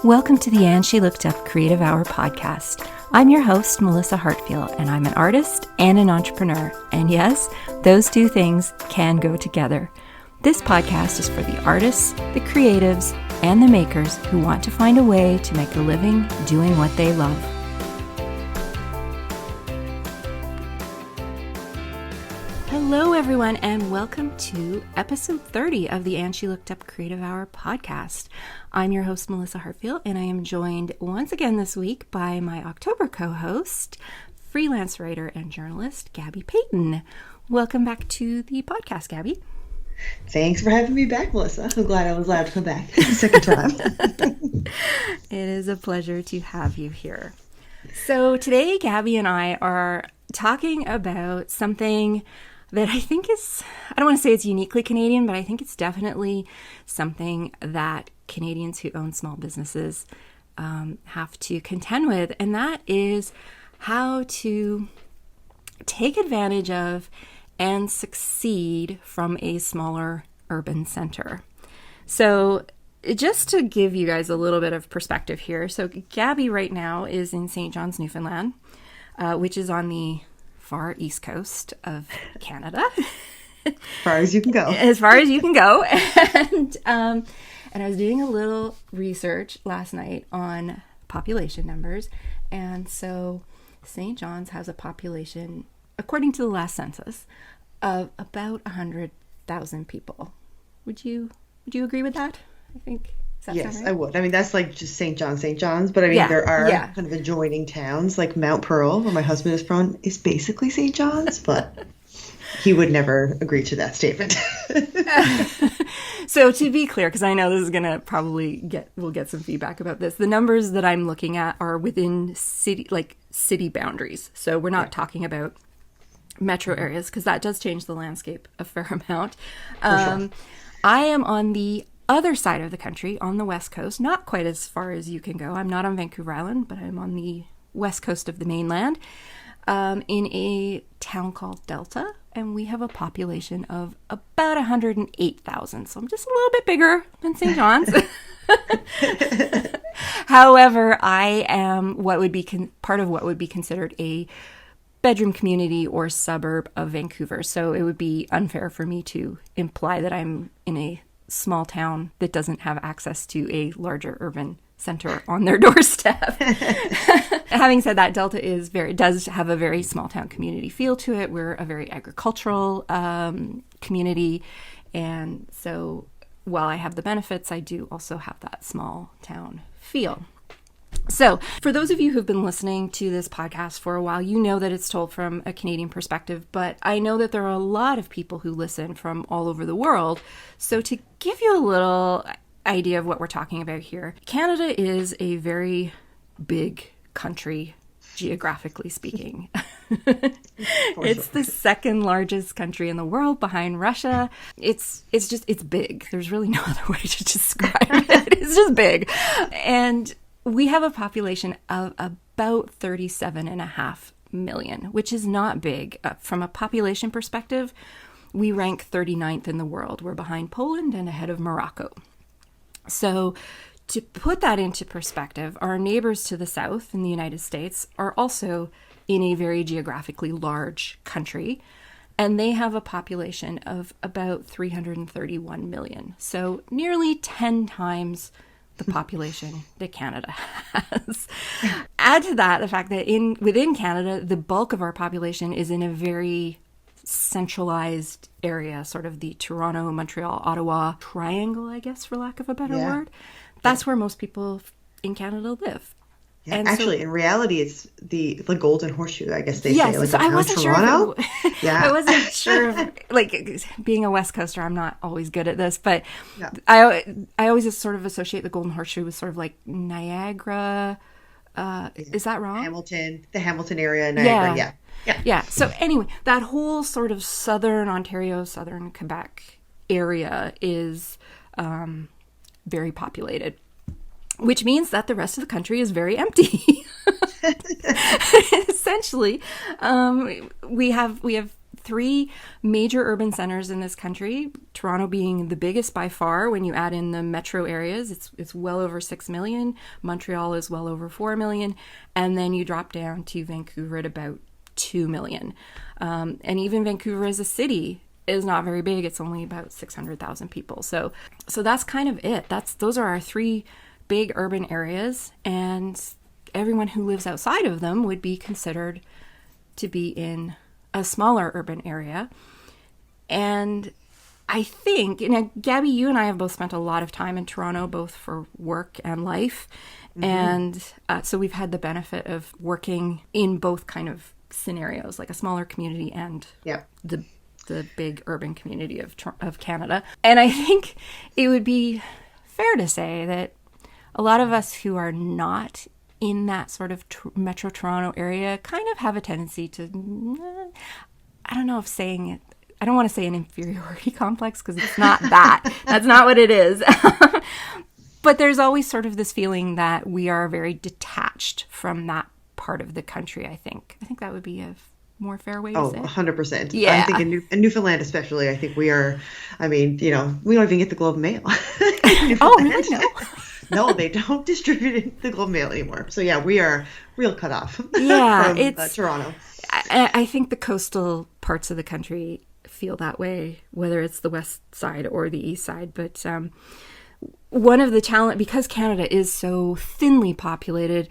Welcome to the And She Looked Up Creative Hour podcast. I'm your host, Melissa Hartfield, and I'm an artist and an entrepreneur. And yes, those two things can go together. This podcast is for the artists, the creatives, and the makers who want to find a way to make a living doing what they love. Hello, everyone, and welcome to episode 30 of the And She Looked Up Creative Hour podcast. I'm your host, Melissa Hartfield, and I am joined once again this week by my October co-host, freelance writer and journalist, Gabby Payton. Welcome back to the podcast, Gabby. Thanks for having me back, Melissa. I'm glad I was allowed to come back the second time. It is a pleasure to have you here. So today, Gabby and I are talking about something that I think is, I don't want to say it's uniquely Canadian, but I think it's definitely something that Canadians who own small businesses have to contend with, and that is how to take advantage of and succeed from a smaller urban center. So just to give you guys a little bit of perspective here, so Gabby right now is in St. John's, Newfoundland, which is on the far east coast of Canada. As far as you can go. As far as you can go. And I was doing a little research last night on population numbers. And so St. John's has a population, according to the last census, of about 100,000 people. Would you agree with that? I think. Yes, right? I would. I mean, that's like just St. John's, but I mean, there are kind of adjoining towns, like Mount Pearl, where my husband is from, is basically St. John's, but he would never agree to that statement. So to be clear, because I know this is going to we'll get some feedback about this, the numbers that I'm looking at are within city boundaries. So we're not talking about metro areas, because that does change the landscape a fair amount. Sure. I am on the other side of the country, on the west coast, not quite as far as you can go. I'm not on Vancouver Island, but I'm on the west coast of the mainland, in a town called Delta, and we have a population of about 108,000. So I'm just a little bit bigger than St. John's. However, I am what would be part of what would be considered a bedroom community or suburb of Vancouver. So it would be unfair for me to imply that I'm in a small town that doesn't have access to a larger urban center on their doorstep. Having said that, Delta does have a very small town community feel to it. We're a very agricultural community, and so while I have the benefits, I do also have that small town feel. So for those of you who've been listening to this podcast for a while, you know that it's told from a Canadian perspective, but I know that there are a lot of people who listen from all over the world. So to give you a little idea of what we're talking about here, Canada is a very big country, geographically speaking. It's the second largest country in the world behind Russia. It's big. There's really no other way to describe it. It's just big. And we have a population of about 37.5 million, which is not big. From a population perspective, we rank 39th in the world. We're behind Poland and ahead of Morocco. So to put that into perspective, our neighbors to the south in the United States are also in a very geographically large country, and they have a population of about 331 million. So nearly 10 times the population that Canada has. Add to that the fact that within Canada, the bulk of our population is in a very centralized area, sort of the Toronto, Montreal, Ottawa triangle, I guess, for lack of a better word. That's where most people in Canada live. Yeah, and actually, in reality, it's the golden horseshoe, I guess they say. Like so I wasn't Toronto. I wasn't sure if, being a West Coaster, I'm not always good at this, but I always just sort of associate the golden horseshoe with sort of like Niagara. Is that wrong? The Hamilton area, Niagara, Yeah. So anyway, that whole sort of southern Ontario, southern Quebec area is very populated, which means that the rest of the country is very empty. Essentially, we have three major urban centers in this country, Toronto being the biggest by far. When you add in the metro areas, it's well over 6 million. Montreal is well over 4 million. And then you drop down to Vancouver at about 2 million. And even Vancouver as a city is not very big. It's only about 600,000 people. So that's kind of it. Those are our three big urban areas, and everyone who lives outside of them would be considered to be in a smaller urban area. And I think, Gabby, you and I have both spent a lot of time in Toronto, both for work and life. Mm-hmm. And so we've had the benefit of working in both kind of scenarios, like a smaller community and the big urban community of Canada. And I think it would be fair to say that a lot of us who are not in that sort of Metro Toronto area kind of have a tendency to, I don't know if saying it, I don't want to say an inferiority complex, because it's not that. That's not what it is. But there's always sort of this feeling that we are very detached from that part of the country, I think. I think that would be a more fair way to say it. 100%. Yeah. I think in Newfoundland especially, I think we are, we don't even get the Globe and Mail. Oh, really? No. No, they don't distribute the Globe and Mail anymore. So yeah, we are real cut off from Toronto. I think the coastal parts of the country feel that way, whether it's the west side or the east side. But one of the because Canada is so thinly populated,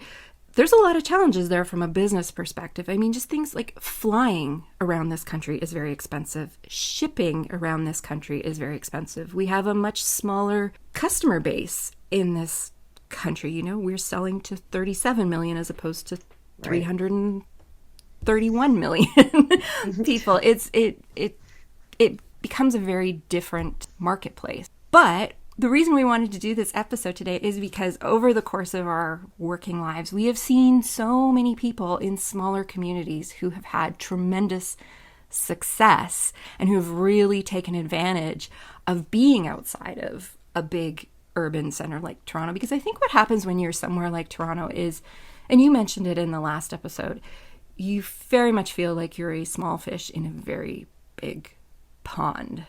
there's a lot of challenges there from a business perspective. I mean, just things like flying around this country is very expensive. Shipping around this country is very expensive. We have a much smaller customer base in this country. We're selling to 37 million as opposed to 331 million people. It becomes a very different marketplace. But the reason we wanted to do this episode today is because over the course of our working lives, we have seen so many people in smaller communities who have had tremendous success and who have really taken advantage of being outside of a big urban center like Toronto. Because I think what happens when you're somewhere like Toronto is, and you mentioned it in the last episode, you very much feel like you're a small fish in a very big pond.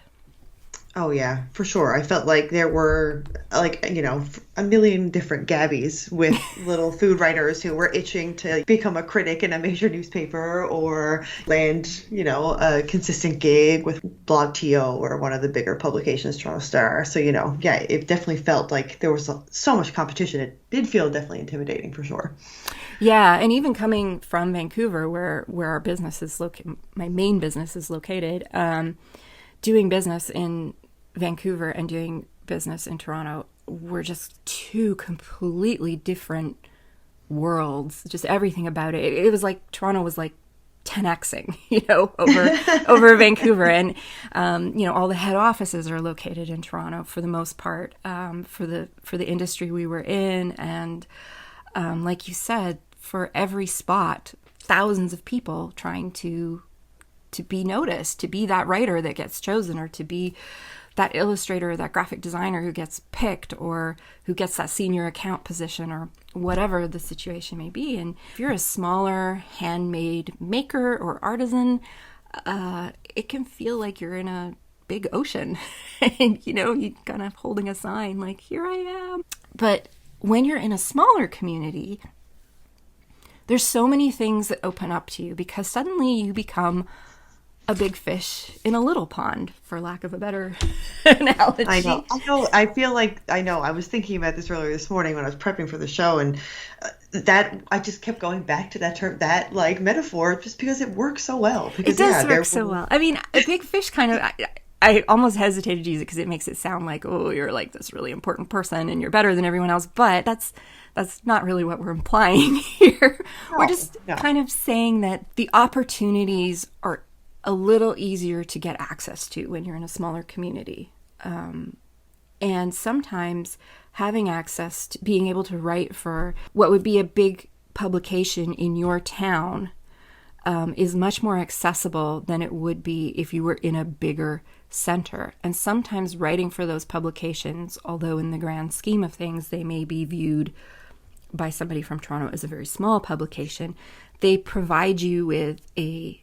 Oh, yeah, for sure. I felt like there were, a million different Gabbies with little food writers who were itching to become a critic in a major newspaper or land, a consistent gig with Blog TO or one of the bigger publications, Toronto Star. So, it definitely felt like there was so much competition. It did feel definitely intimidating for sure. Yeah, and even coming from Vancouver, where our business is located, my main business is located, doing business in Vancouver and doing business in Toronto were just two completely different worlds. Just everything about it. It was like Toronto was like 10xing, over Vancouver, and all the head offices are located in Toronto for the most part, for the industry we were in, and like you said, for every spot, thousands of people trying to be noticed, to be that writer that gets chosen, or to be that illustrator or that graphic designer who gets picked, or who gets that senior account position, or whatever the situation may be. And if you're a smaller handmade maker or artisan, it can feel like you're in a big ocean and, you're kind of holding a sign like, here I am. But when you're in a smaller community, there's so many things that open up to you, because suddenly you become a big fish in a little pond, for lack of a better analogy. I know. I feel like I was thinking about this earlier this morning when I was prepping for the show, and that I just kept going back to that term, that metaphor, just because it works so well. Because, it does work so well. I mean, a big fish kind of. I almost hesitated to use it because it makes it sound like, oh, you're like this really important person and you're better than everyone else. But that's not really what we're implying here. No, we're just kind of saying that the opportunities are a little easier to get access to when you're in a smaller community. And sometimes having access to being able to write for what would be a big publication in your town is much more accessible than it would be if you were in a bigger center. And sometimes writing for those publications, although in the grand scheme of things they may be viewed by somebody from Toronto as a very small publication, they provide you with a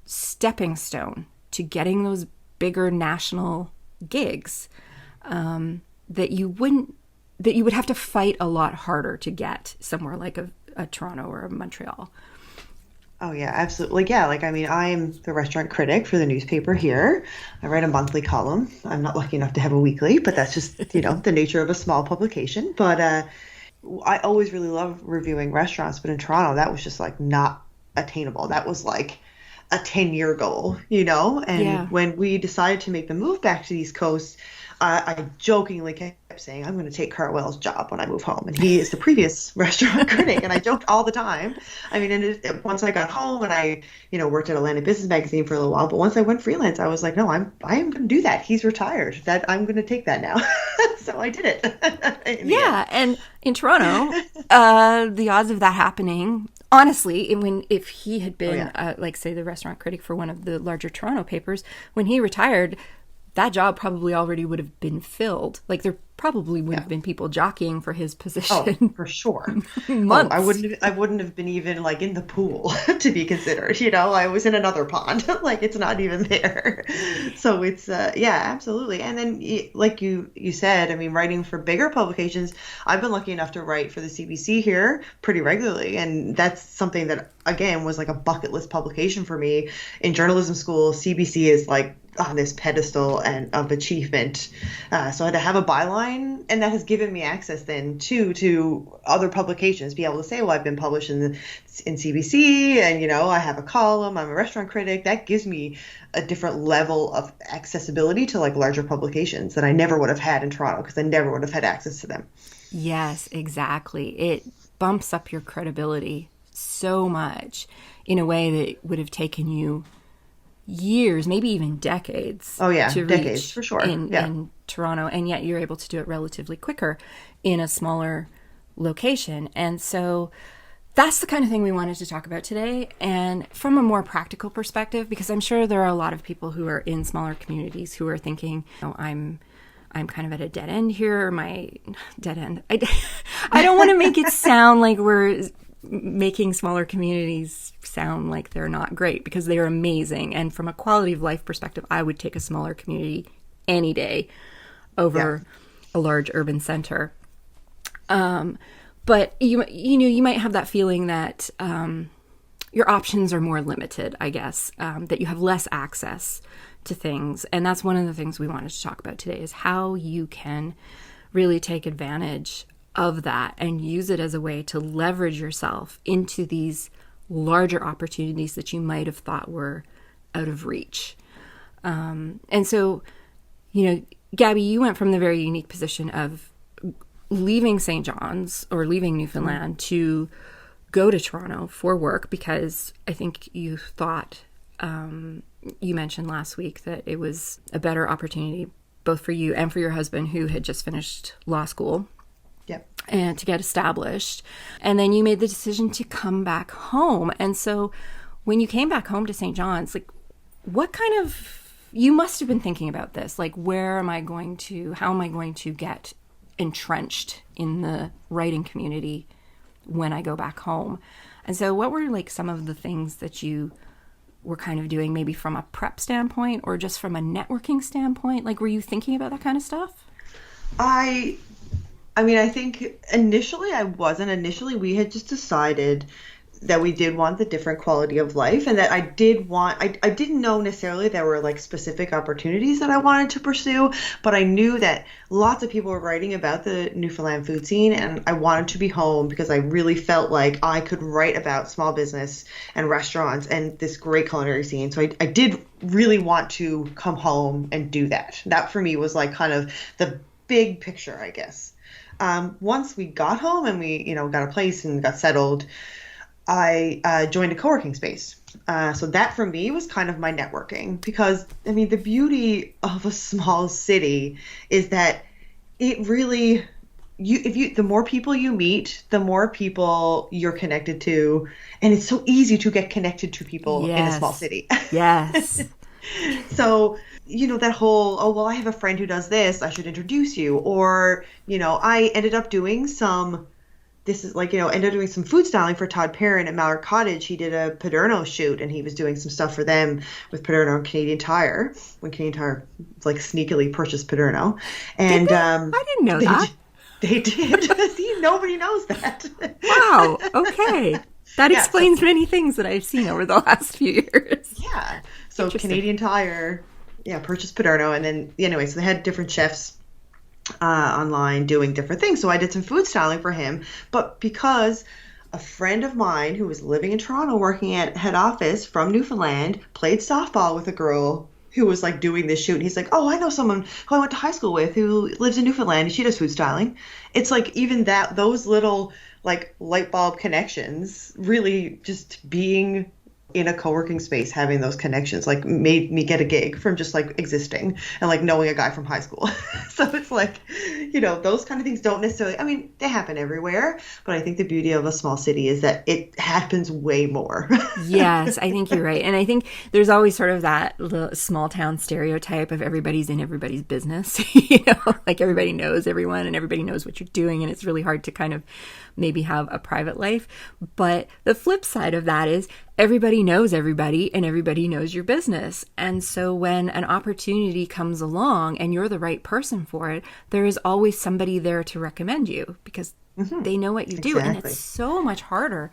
stepping stone to getting those bigger national gigs, that you would have to fight a lot harder to get somewhere like a Toronto or a Montreal. Oh yeah, absolutely. Like, yeah, like I mean, I'm the restaurant critic for the newspaper here. I write a monthly column. I'm not lucky enough to have a weekly, but that's just, the nature of a small publication. But I always really love reviewing restaurants, but in Toronto, that was just like not attainable. That was like a 10-year goal, And Yeah. when we decided to make the move back to the East Coast, I jokingly kept saying, I'm going to take Cartwell's job when I move home. And he is the previous restaurant critic. And I joked all the time. I mean, once I got home and I, worked at Atlantic Business Magazine for a little while, but once I went freelance, I was like, no, I am going to do that. He's retired. That I'm going to take that now. So I did it. Yeah, and in Toronto, the odds of that happening, honestly, if he had been, like, say, the restaurant critic for one of the larger Toronto papers, when he retired, that job probably already would have been filled. Like, there probably would have been people jockeying for his position. Oh, for sure. Months. I wouldn't have been even like in the pool to be considered. I was in another pond. Like it's not even there. So it's yeah, absolutely. And then like you said, I mean, writing for bigger publications, I've been lucky enough to write for the CBC here pretty regularly, and that's something that again was like a bucket list publication for me. In journalism school, CBC is like on this pedestal and of achievement. So I had to have a byline, and that has given me access then to other publications, be able to say, well, I've been published in CBC, and I have a column, I'm a restaurant critic. That gives me a different level of accessibility to like larger publications that I never would have had in Toronto because I never would have had access to them. Yes, exactly. It bumps up your credibility so much in a way that would have taken you years, maybe even decades. Oh yeah, to decades reach for sure. in Toronto, and yet you're able to do it relatively quicker in a smaller location. And so that's the kind of thing we wanted to talk about today, and from a more practical perspective, because I'm sure there are a lot of people who are in smaller communities who are thinking, I'm kind of at a dead end here, my dead end. I don't want to make it sound like we're making smaller communities sound like they're not great, because they are amazing. And from a quality of life perspective, I would take a smaller community any day over a large urban center. But you might have that feeling that your options are more limited, I guess, that you have less access to things. And that's one of the things we wanted to talk about today, is how you can really take advantage of that and use it as a way to leverage yourself into these larger opportunities that you might have thought were out of reach. And so, Gabby, you went from the very unique position of leaving St. John's or leaving Newfoundland to go to Toronto for work, because I think you thought, you mentioned last week that it was a better opportunity both for you and for your husband, who had just finished law school. Yep. And to get established. And then you made the decision to come back home. And so when you came back home to St. John's, like, you must have been thinking about this, like, how am I going to get entrenched in the writing community when I go back home? And so what were like some of the things that you were kind of doing, maybe from a prep standpoint or just from a networking standpoint? Like, were you thinking about that kind of stuff? I mean, I think initially I wasn't. Initially, we had just decided that we did want the different quality of life, and that I didn't know necessarily there were like specific opportunities that I wanted to pursue, but I knew that lots of people were writing about the Newfoundland food scene, and I wanted to be home because I really felt like I could write about small business and restaurants and this great culinary scene. So I did really want to come home and do that. That for me was like kind of the big picture, I guess. Once we got home and we, got a place and got settled, I joined a co-working space. So that for me was kind of my networking, because, I mean, the beauty of a small city is that it really, the more people you meet, the more people you're connected to. And it's so easy to get connected to people in a small city. Yes. So, that whole, oh, well, I have a friend who does this, I should introduce you. Or, I ended up doing some this is like, ended up doing some food styling for Todd Perrin at Mallard Cottage. He did a Paderno shoot and he was doing some stuff for them with Paderno and Canadian Tire when Canadian Tire like sneakily purchased Paderno. Did And they? I didn't know they, that. they did. See, nobody knows that. Wow. Okay. That Yeah. So, explains many things that I've seen over the last few years. yeah. So Interesting. Canadian Tire, yeah, purchased Paderno. And then, anyway, so they had different chefs online doing different things. So I did some food styling for him. But because a friend of mine who was living in Toronto working at head office from Newfoundland played softball with a girl who was like doing this shoot. And he's like, oh, I know someone who I went to high school with who lives in Newfoundland and she does food styling. It's like even that, those little like light bulb connections really just being in a co-working space, having those connections like made me get a gig from just like existing and like knowing a guy from high school. So it's like, those kind of things don't necessarily, I mean, they happen everywhere, but I think the beauty of a small city is that it happens way more. Yes, I think you're right. And I think there's always sort of that little small town stereotype of everybody's in everybody's business, like everybody knows everyone and everybody knows what you're doing. And it's really hard to kind of maybe have a private life. But the flip side of that is everybody knows everybody and everybody knows your business. And so when an opportunity comes along and you're the right person for it, there is always somebody there to recommend you because they know what you do. And Exactly. it's so much harder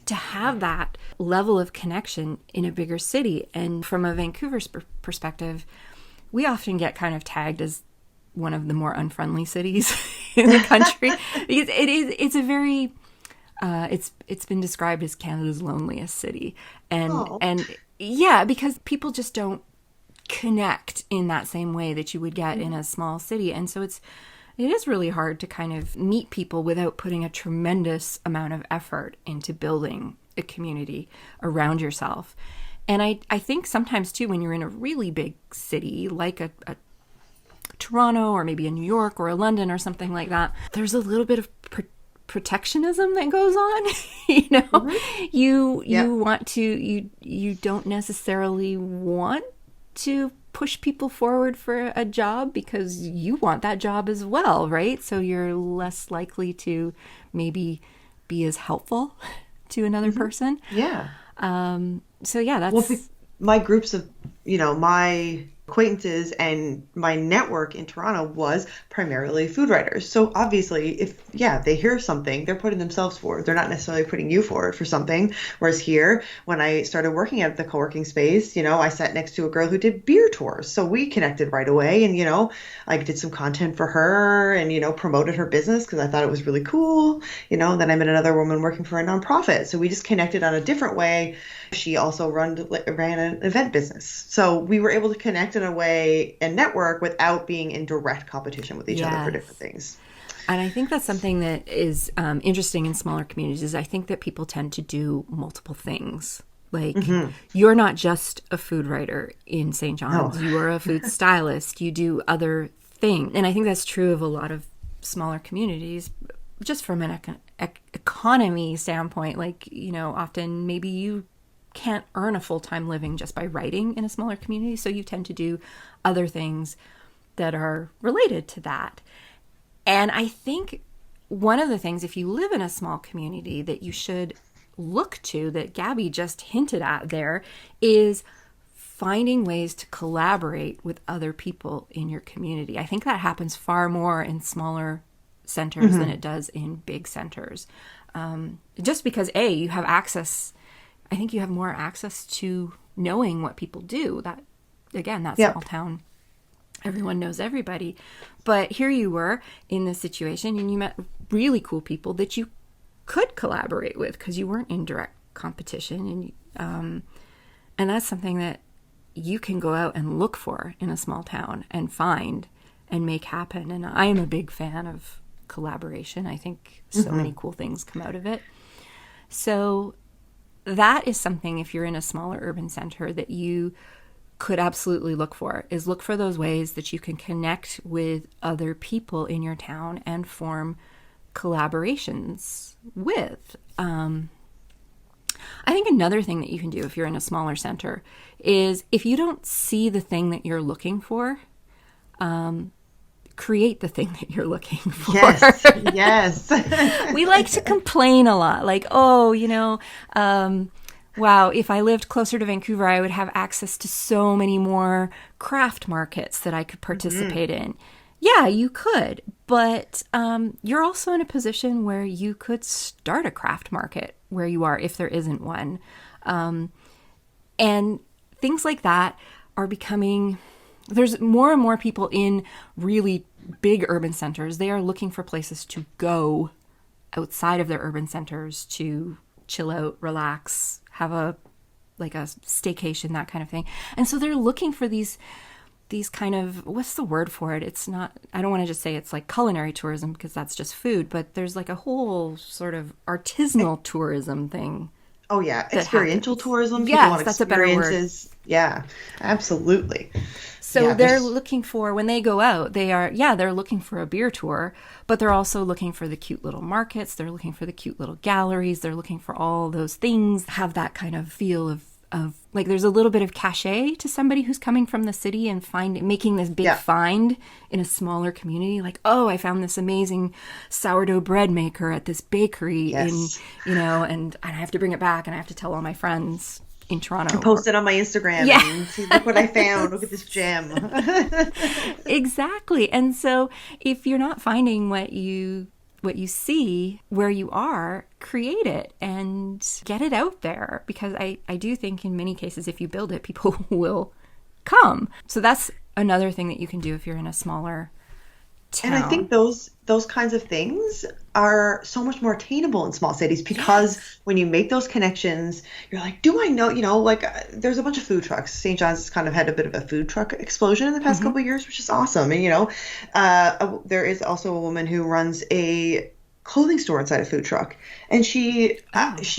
to have that level of connection in a bigger city. And from a Vancouver perspective, we often get kind of tagged as one of the more unfriendly cities in the country because it's a very it's been described as Canada's loneliest city, Oh. and yeah, because people just don't connect in that same way that you would get in a small city. And so it is really hard to kind of meet people without putting a tremendous amount of effort into building a community around yourself. And I think sometimes too, when you're in a really big city like a Toronto or maybe a New York or a London or something like that, there's a little bit of protectionism that goes on. You want to, you don't necessarily want to push people forward for a job because you want that job as well, right? So you're less likely to maybe be as helpful to another person. Yeah. So yeah, Well, that's my groups of, my acquaintances and my network in Toronto was primarily food writers. So obviously, if, they hear something, they're putting themselves forward. They're not necessarily putting you forward for something. Whereas here, when I started working at the co-working space, I sat next to a girl who did beer tours. So we connected right away. And, I did some content for her and, promoted her business because I thought it was really cool. Then I met another woman working for a nonprofit. So we just connected on a different way. She also ran an event business. So we were able to connect in a way and network without being in direct competition with each other for different things. And I think that's something that is interesting in smaller communities is I think that people tend to do multiple things. Like you're not just a food writer in St. John's. No. You are a food stylist. You do other things. And I think that's true of a lot of smaller communities just from an economy standpoint. Like, often maybe you can't earn a full-time living just by writing in a smaller community. So you tend to do other things that are related to that. And I think one of the things, if you live in a small community, that you should look to, that Gabby just hinted at there, is finding ways to collaborate with other people in your community. I think that happens far more in smaller centers than it does in big centers. Just because, you have access, I think you have more access to knowing what people do. That, again, that small town, everyone knows everybody. But here you were in this situation and you met really cool people that you could collaborate with because you weren't in direct competition. And that's something that you can go out and look for in a small town and find and make happen. And I am a big fan of collaboration. I think so many cool things come out of it. So that is something, if you're in a smaller urban center, that you could absolutely look for, is look for those ways that you can connect with other people in your town and form collaborations with. I think another thing that you can do if you're in a smaller center is if you don't see the thing that you're looking for, create the thing that you're looking for. Yes, yes. We like to complain a lot, like, oh, wow, if I lived closer to Vancouver, I would have access to so many more craft markets that I could participate in. Yeah, you could, but you're also in a position where you could start a craft market where you are if there isn't one. And things like that are becoming, there's more and more people in really big urban centers. They are looking for places to go outside of their urban centers to chill out, relax, have a staycation, that kind of thing. And so they're looking for these kind of, what's the word for it? It's not, I don't want to just say it's like culinary tourism because that's just food, but there's like a whole sort of artisanal tourism thing. Oh yeah, experiential tourism. People Yes, want that's a better word. experiences. Yeah, absolutely. So Yeah, they're looking for, when they go out, they're looking for a beer tour, but they're also looking for the cute little markets. They're looking for the cute little galleries. They're looking for all those things, have that kind of feel of like there's a little bit of cachet to somebody who's coming from the city and making this big find in a smaller community. Like, oh, I found this amazing sourdough bread maker at this bakery and I have to bring it back and I have to tell all my friends in Toronto. I post it on my Instagram and see, look what I found. Look at this gem. Exactly. And so if you're not finding what you see where you are, create it and get it out there, because I do think in many cases if you build it, people will come. So that's another thing that you can do if you're in a smaller town. And I think those kinds of things are so much more attainable in small cities because when you make those connections, you're like, do I know, there's a bunch of food trucks. St. John's has kind of had a bit of a food truck explosion in the past couple of years, which is awesome. And, there is also a woman who runs a clothing store inside a food truck, and she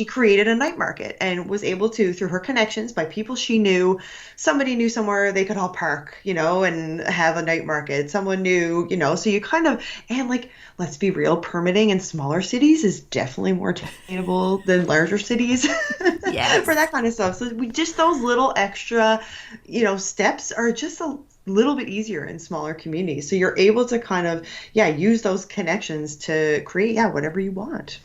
created a night market and was able to, through her connections by people she knew, somebody knew somewhere they could all park, and have a night market. Someone knew, so you kind of, and like, let's be real, permitting in smaller cities is definitely more attainable than larger cities. Yes. For that kind of stuff. So just those little extra, steps are just a little bit easier in smaller communities. So you're able to kind of, use those connections to create, whatever you want.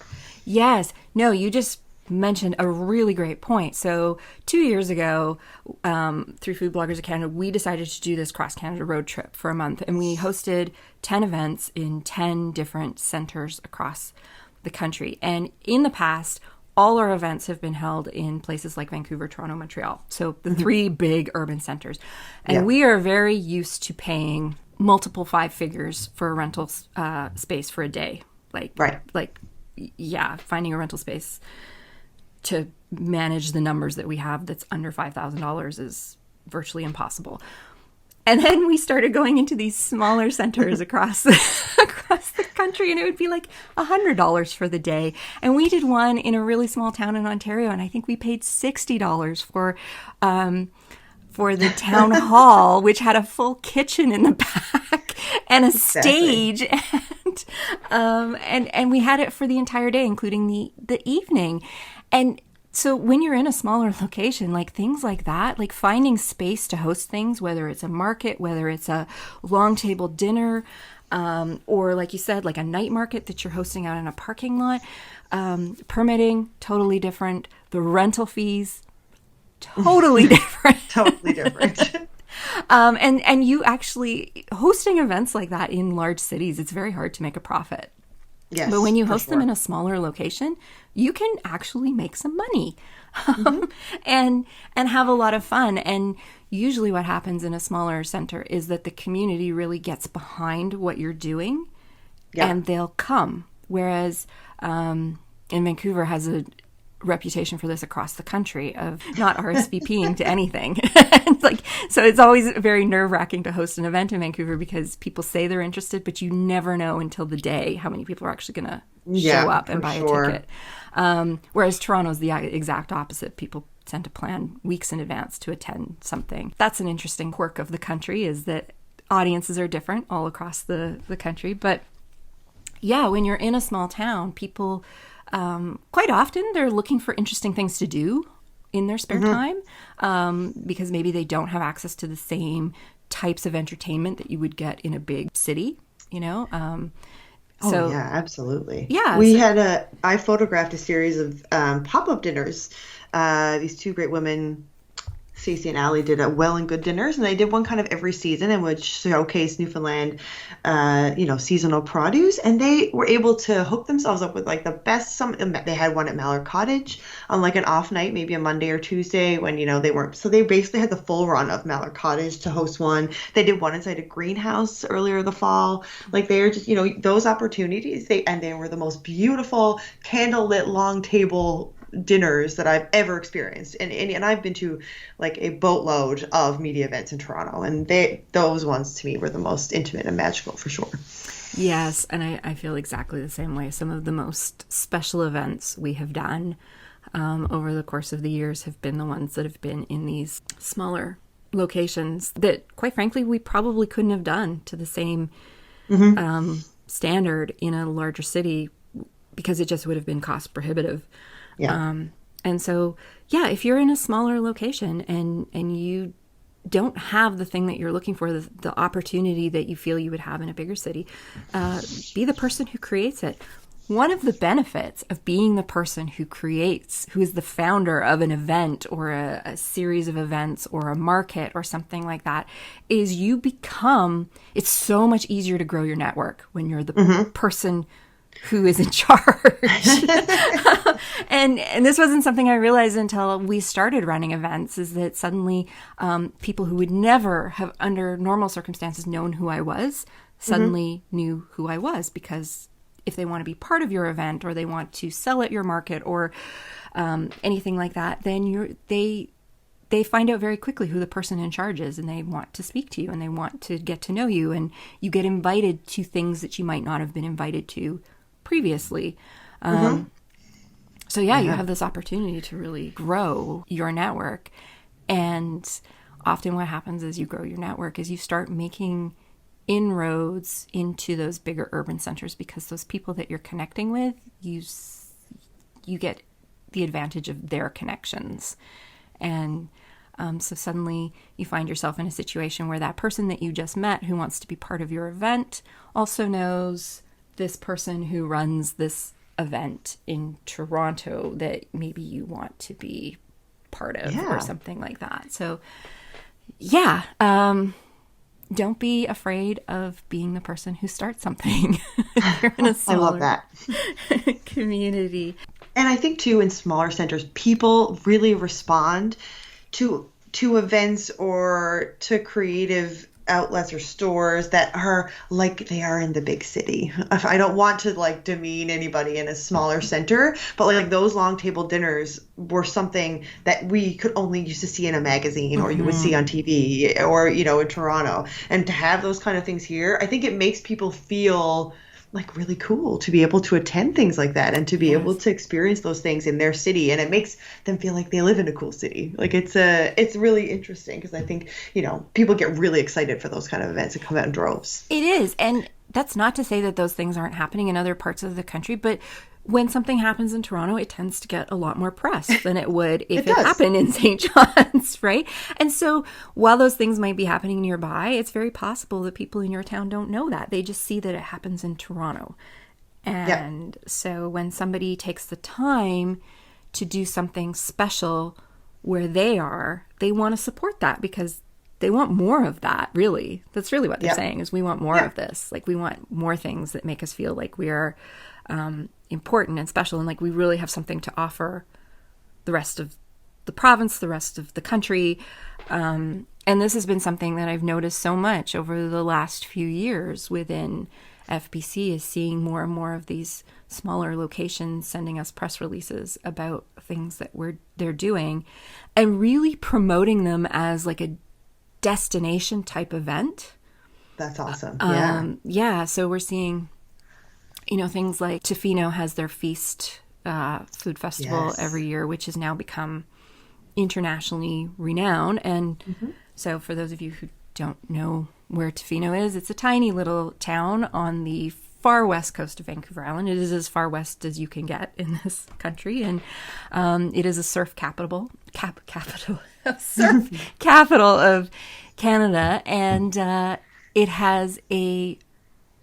Yes. No, you just mentioned a really great point. So 2 years ago, through Food Bloggers of Canada, we decided to do this cross-Canada road trip for a month. And we hosted 10 events in 10 different centers across the country. And in the past, all our events have been held in places like Vancouver, Toronto, Montreal. So the three big urban centers. And we are very used to paying multiple 5 figures for a rental space for a day. Finding a rental space to manage the numbers that we have that's under $5,000 is virtually impossible. And then we started going into these smaller centers across the country, and it would be like $100 for the day. And we did one in a really small town in Ontario, and I think we paid $60 for the town hall, which had a full kitchen in the back and a stage, and we had it for the entire day, including the evening. And so when you're in a smaller location, like things like that, like finding space to host things, whether it's a market, whether it's a long table dinner, or like you said, like a night market that you're hosting out in a parking lot, permitting, totally different. The rental fees, totally different. Totally different. And you actually, hosting events like that in large cities, it's very hard to make a profit. Yes, but when you host them in a smaller location, you can actually make some money and have a lot of fun. And usually what happens in a smaller center is that the community really gets behind what you're doing and they'll come. Whereas in Vancouver has a reputation for this across the country of not RSVPing to anything. So it's always very nerve-wracking to host an event in Vancouver because people say they're interested, but you never know until the day how many people are actually going to show up and buy a ticket. Whereas Toronto is the exact opposite. People tend to plan weeks in advance to attend something. That's an interesting quirk of the country, is that audiences are different all across the country. But when you're in a small town, people quite often they're looking for interesting things to do in their spare time, because maybe they don't have access to the same types of entertainment that you would get in a big city. you know? Oh So yeah, absolutely. yeah, so, I photographed a series of pop-up dinners. These two great women, Stacey and Allie, did a Well and Good dinners, and they did one kind of every season in which showcased Newfoundland, seasonal produce. And they were able to hook themselves up with like the best. They had one at Mallard Cottage on like an off night, maybe a Monday or Tuesday when they weren't. So they basically had the full run of Mallard Cottage to host one. They did one inside a greenhouse earlier the fall. Like they are just those opportunities. They were the most beautiful candlelit long table dinners that I've ever experienced. And I've been to like a boatload of media events in Toronto, and those ones to me were the most intimate and magical for sure. yes, and I feel exactly the same way. Some of the most special events we have done over the course of the years have been the ones that have been in these smaller locations that, quite frankly, we probably couldn't have done to the same standard in a larger city because it just would have been cost prohibitive. Yeah. And so, yeah, if you're in a smaller location and you don't have the thing that you're looking for, the opportunity that you feel you would have in a bigger city, be the person who creates it. One of the benefits of being the person who creates, who is the founder of an event or a series of events or a market or something like that, is it's so much easier to grow your network when you're the person who is in charge. and this wasn't something I realized until we started running events, is that suddenly people who would never have under normal circumstances known who I was suddenly knew who I was, because if they want to be part of your event or they want to sell at your market or anything like that, then they find out very quickly who the person in charge is, and they want to speak to you and they want to get to know you, and you get invited to things that you might not have been invited to previously. So yeah, you have this opportunity to really grow your network. And often what happens as you grow your network is you start making inroads into those bigger urban centers, because those people that you're connecting with, you get the advantage of their connections. And so suddenly you find yourself in a situation where that person that you just met who wants to be part of your event also knows this person who runs this event in Toronto that maybe you want to be part of or something like that. So yeah, don't be afraid of being the person who starts something. You're in a similar I love that. community. And I think too, in smaller centers, people really respond to events or to creative outlets or stores that are like they are in the big city. I don't want to like demean anybody in a smaller center, but like those long table dinners were something that we could only used to see in a magazine or you would see on TV or, in Toronto. And to have those kind of things here, I think it makes people feel like really cool to be able to attend things like that and to be able to experience those things in their city, and it makes them feel like they live in a cool city. Like it's really interesting, because I think people get really excited for those kind of events and come out in droves. It is, and that's not to say that those things aren't happening in other parts of the country, but when something happens in Toronto, it tends to get a lot more press than it would if it happened in St. John's, right? And so while those things might be happening nearby, it's very possible that people in your town don't know that. They just see that it happens in Toronto. And so when somebody takes the time to do something special where they are, they want to support that because they want more of that, really. That's really what they're saying, is we want more of this. Like, we want more things that make us feel like we are important and special, and like we really have something to offer the rest of the province, the rest of the country. And this has been something that I've noticed so much over the last few years within FBC, is seeing more and more of these smaller locations sending us press releases about things that they're doing, and really promoting them as like a destination type event. That's awesome. So we're seeing things like Tofino has their Feast food festival every year, which has now become internationally renowned. And so for those of you who don't know where Tofino is, it's a tiny little town on the far west coast of Vancouver Island. It is as far west as you can get in this country. And it is a surf capital of Canada. And it has a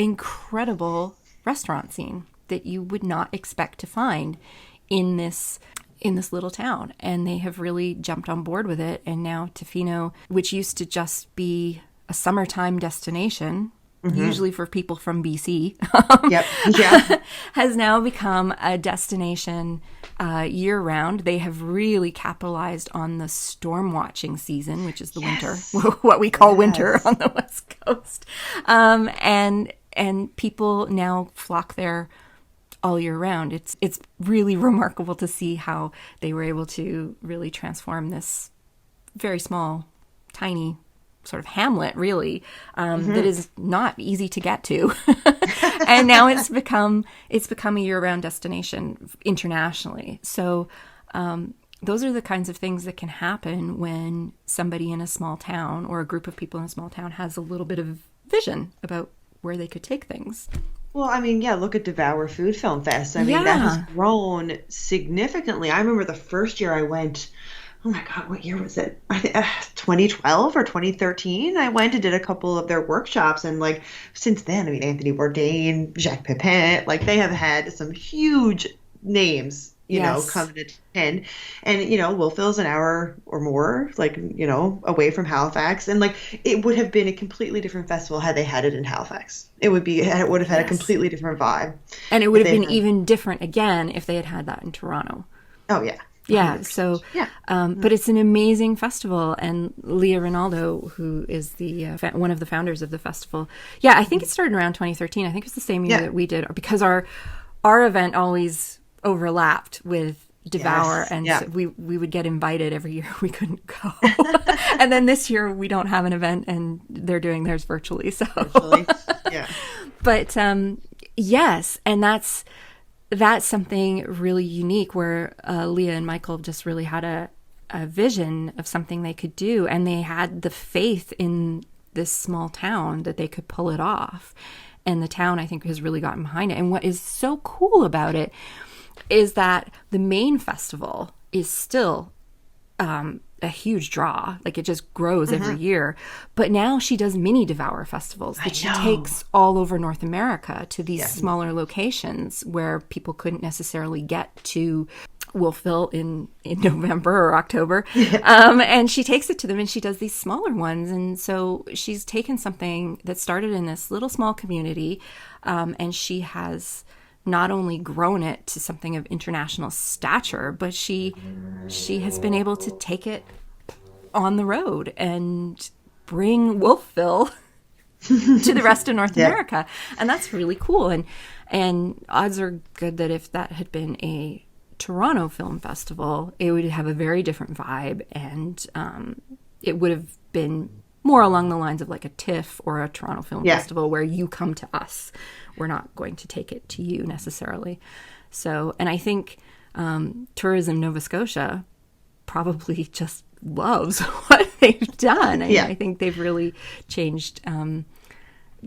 incredible restaurant scene that you would not expect to find in this little town. And they have really jumped on board with it. And now Tofino, which used to just be a summertime destination, usually for people from BC, Yep. Yeah. has now become a destination year round. They have really capitalized on the storm watching season, which is the winter, what we call winter on the West Coast. And people now flock there all year round. It's really remarkable to see how they were able to really transform this very small, tiny sort of hamlet, really, that is not easy to get to. And now it's become a year-round destination internationally. So those are the kinds of things that can happen when somebody in a small town or a group of people in a small town has a little bit of vision about where they could take things. Well, I mean, yeah, look at Devour Food Film Fest. I mean, that has grown significantly. I remember the first year I went, oh my God, what year was it? I think 2012 or 2013. I went and did a couple of their workshops. And like, since then, I mean, Anthony Bourdain, Jacques Pepin, like they have had some huge names, you know, coming to attend. And, you know, Wolfville's an hour or more, like, you know, away from Halifax. And like, it would have been a completely different festival had they had it in Halifax. It would have had a completely different vibe. And it would have been even different again if they had had that in Toronto. Oh, yeah. Yeah. 100%. So, but it's an amazing festival. And Leah Rinaldo, who is the one of the founders of the festival. Yeah. I think it started around 2013. I think it was the same year that we did, because our event always overlapped with Devour, and so we would get invited every year. We couldn't go. And then this year we don't have an event and they're doing theirs virtually. So Virtually. Yeah. But yes, and that's something really unique where Leah and Michael just really had a vision of something they could do, and they had the faith in this small town that they could pull it off. And the town, I think, has really gotten behind it. And what is so cool about it is that the main festival is still a huge draw. Like, it just grows every year. But now she does mini Devour festivals that she takes all over North America to these smaller locations where people couldn't necessarily get to Wolfville in November or October. And she takes it to them, and she does these smaller ones. And so she's taken something that started in this little small community, and she has not only grown it to something of international stature, but she has been able to take it on the road and bring Wolfville to the rest of North America. And that's really cool. And odds are good that if that had been a Toronto Film Festival, it would have a very different vibe, and it would have been more along the lines of like a TIFF or a Toronto Film Festival, where you come to us. We're not going to take it to you necessarily. So, and I think Tourism Nova Scotia probably just loves what they've done. I think they've really changed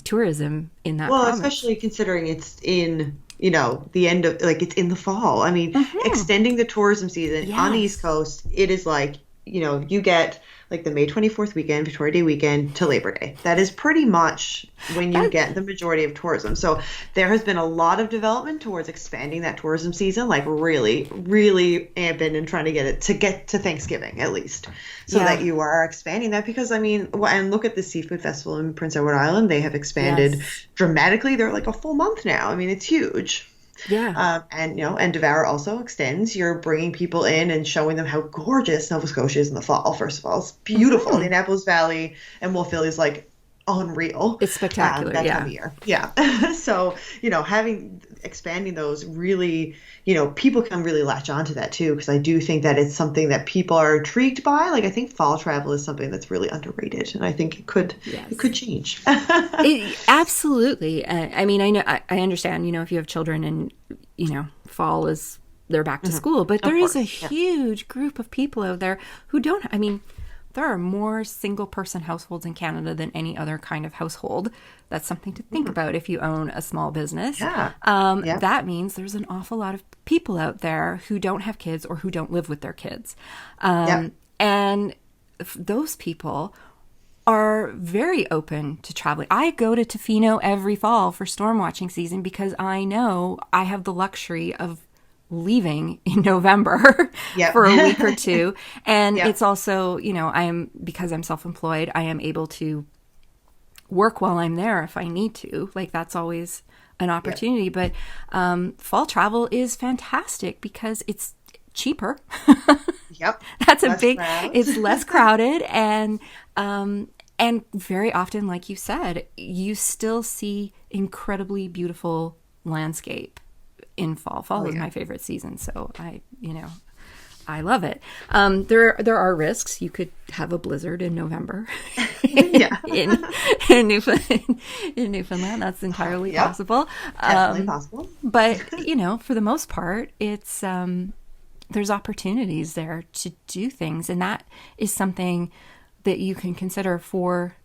tourism in that province. Especially considering it's in, you know, the end of, like, it's in the fall. I mean, extending the tourism season on the East Coast, it is like, you know, you get like the May 24th weekend, Victoria Day weekend to Labor Day. That is pretty much when you get the majority of tourism. So there has been a lot of development towards expanding that tourism season, like really, really amping and trying to get to Thanksgiving at least, so that you are expanding that. Because I mean, and look at the Seafood Festival in Prince Edward Island. They have expanded dramatically. They're like a full month now. I mean, it's huge. And, you know, and Devour also extends. You're bringing people in and showing them how gorgeous Nova Scotia is in the fall. First of all, it's beautiful. The Annapolis Valley and Wolfville is like unreal. It's spectacular. That time of year. So, you know, expanding those really, you know, people can really latch onto that too, because I do think that it's something that people are intrigued by. Like, I think fall travel is something that's really underrated, and I think it could change. Absolutely. I mean, I know, I understand, you know, if you have children and, you know, fall is they're back to school, but there is a huge group of people out there who don't. I mean, there are more single-person households in Canada than any other kind of household. That's something to think about if you own a small business. That means there's an awful lot of people out there who don't have kids or who don't live with their kids. And those people are very open to traveling. I go to Tofino every fall for storm watching season because I know I have the luxury of leaving in November Yep. for a week or two. And Yep. it's also, because I'm self-employed, I am able to work while I'm there if I need to. Like, that's always an Yep. opportunity. But fall travel is fantastic because it's cheaper. Yep. That's a Less big, crowds. it's less crowded, and very often, like you said, you still see incredibly beautiful landscape in fall. Oh Fall is yeah. my favorite season, so I love it. There are risks. You could have a blizzard in November Yeah. in in Newfoundland. In Newfoundland, that's entirely Yep. possible. Definitely possible. But for the most part, it's there's opportunities there to do things, and that is something that you can consider for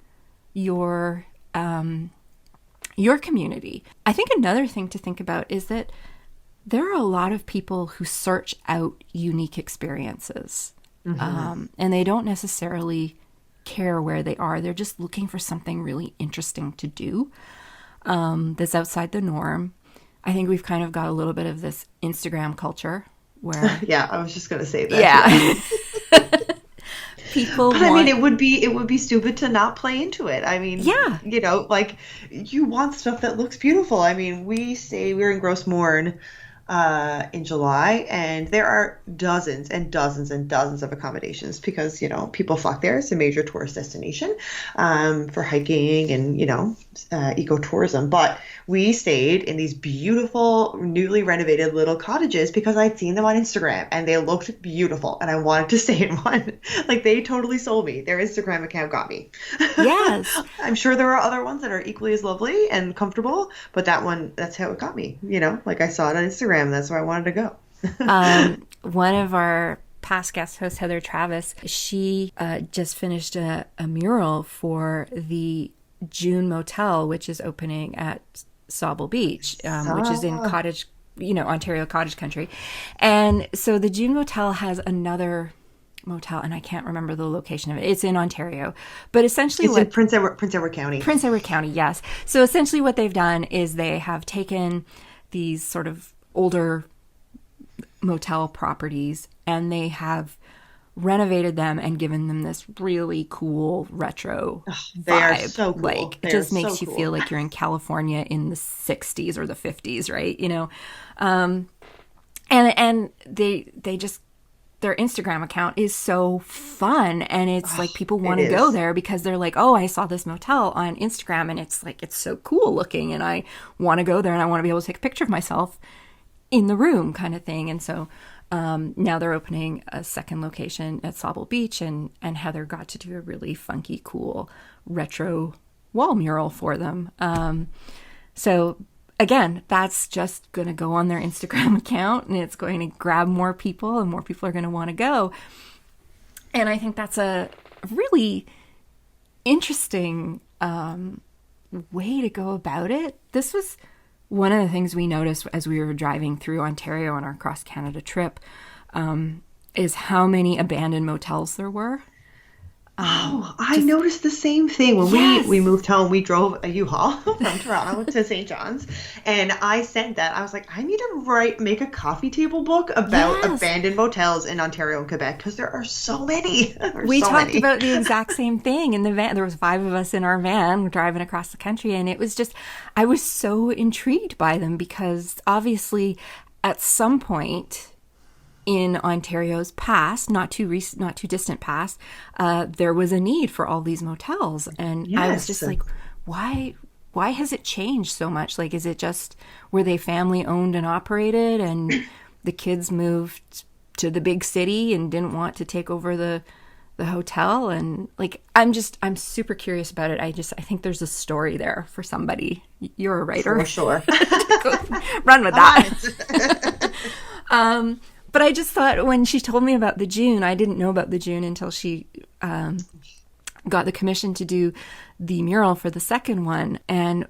your community. I think another thing to think about is that there are a lot of people who search out unique experiences, and they don't necessarily care where they are. They're just looking for something really interesting to do that's outside the norm. I think we've kind of got a little bit of this Instagram culture where, Yeah, I was just gonna say that. Yeah. yeah, people But I mean, want, it would be stupid to not play into it. I mean, yeah, like you want stuff that looks beautiful. I mean, we're in Gross Mourne in July, and there are dozens and dozens and dozens of accommodations because people flock there. It's a major tourist destination for hiking and ecotourism. But we stayed in these beautiful, newly renovated little cottages because I'd seen them on Instagram and they looked beautiful, and I wanted to stay in one. Like, they totally sold me. Their Instagram account got me. yes. I'm sure there are other ones that are equally as lovely and comfortable, but that one, that's how it got me. Like, I saw it on Instagram. That's where I wanted to go. One of our past guest hosts, Heather Travis, she just finished a mural for the June Motel, which is opening at Sauble Beach, which is in cottage, Ontario cottage country. And so the June Motel has another motel, and I can't remember the location of it. It's in Ontario, but essentially It's in Prince Edward County. Prince Edward County, yes. So essentially what they've done is they have taken these sort of older motel properties and they have renovated them and given them this really cool retro They are vibe. so cool. Like, They it are just makes so you cool. feel like you're in California in the 60s or the 50s, right? And they just, their Instagram account is so fun, and it's like people want to it go is. there because they're like, oh, I saw this motel on Instagram and it's like, it's so cool looking, and I want to go there and I want to be able to take a picture of myself in the room, kind of thing. And so now they're opening a second location at Sauble Beach, and Heather got to do a really funky, cool retro wall mural for them. So again, that's just going to go on their Instagram account, and it's going to grab more people, and more people are going to want to go. And I think that's a really interesting way to go about it. This was one of the things we noticed as we were driving through Ontario on our cross-Canada trip, is how many abandoned motels there were. Oh, I noticed the same thing when Yes. we moved home. We drove a U-Haul from Toronto to St. John's, and I said that I was like, I need to make a coffee table book about Yes. abandoned motels in Ontario and Quebec because there are so many. We talked about the exact same thing in the van. There was 5 of us in our van driving across the country, and it was just, I was so intrigued by them because obviously at some point in Ontario's past, not too distant past, there was a need for all these motels, and I was just Yes. like, why has it changed so much? Like, is it just, were they family owned and operated, and the kids moved to the big city and didn't want to take over the hotel? And like, I'm super curious about it. I think there's a story there for somebody. You're a writer. For sure. Go, run with that. But I just thought, when she told me about the June, I didn't know about the June until she got the commission to do the mural for the second one. And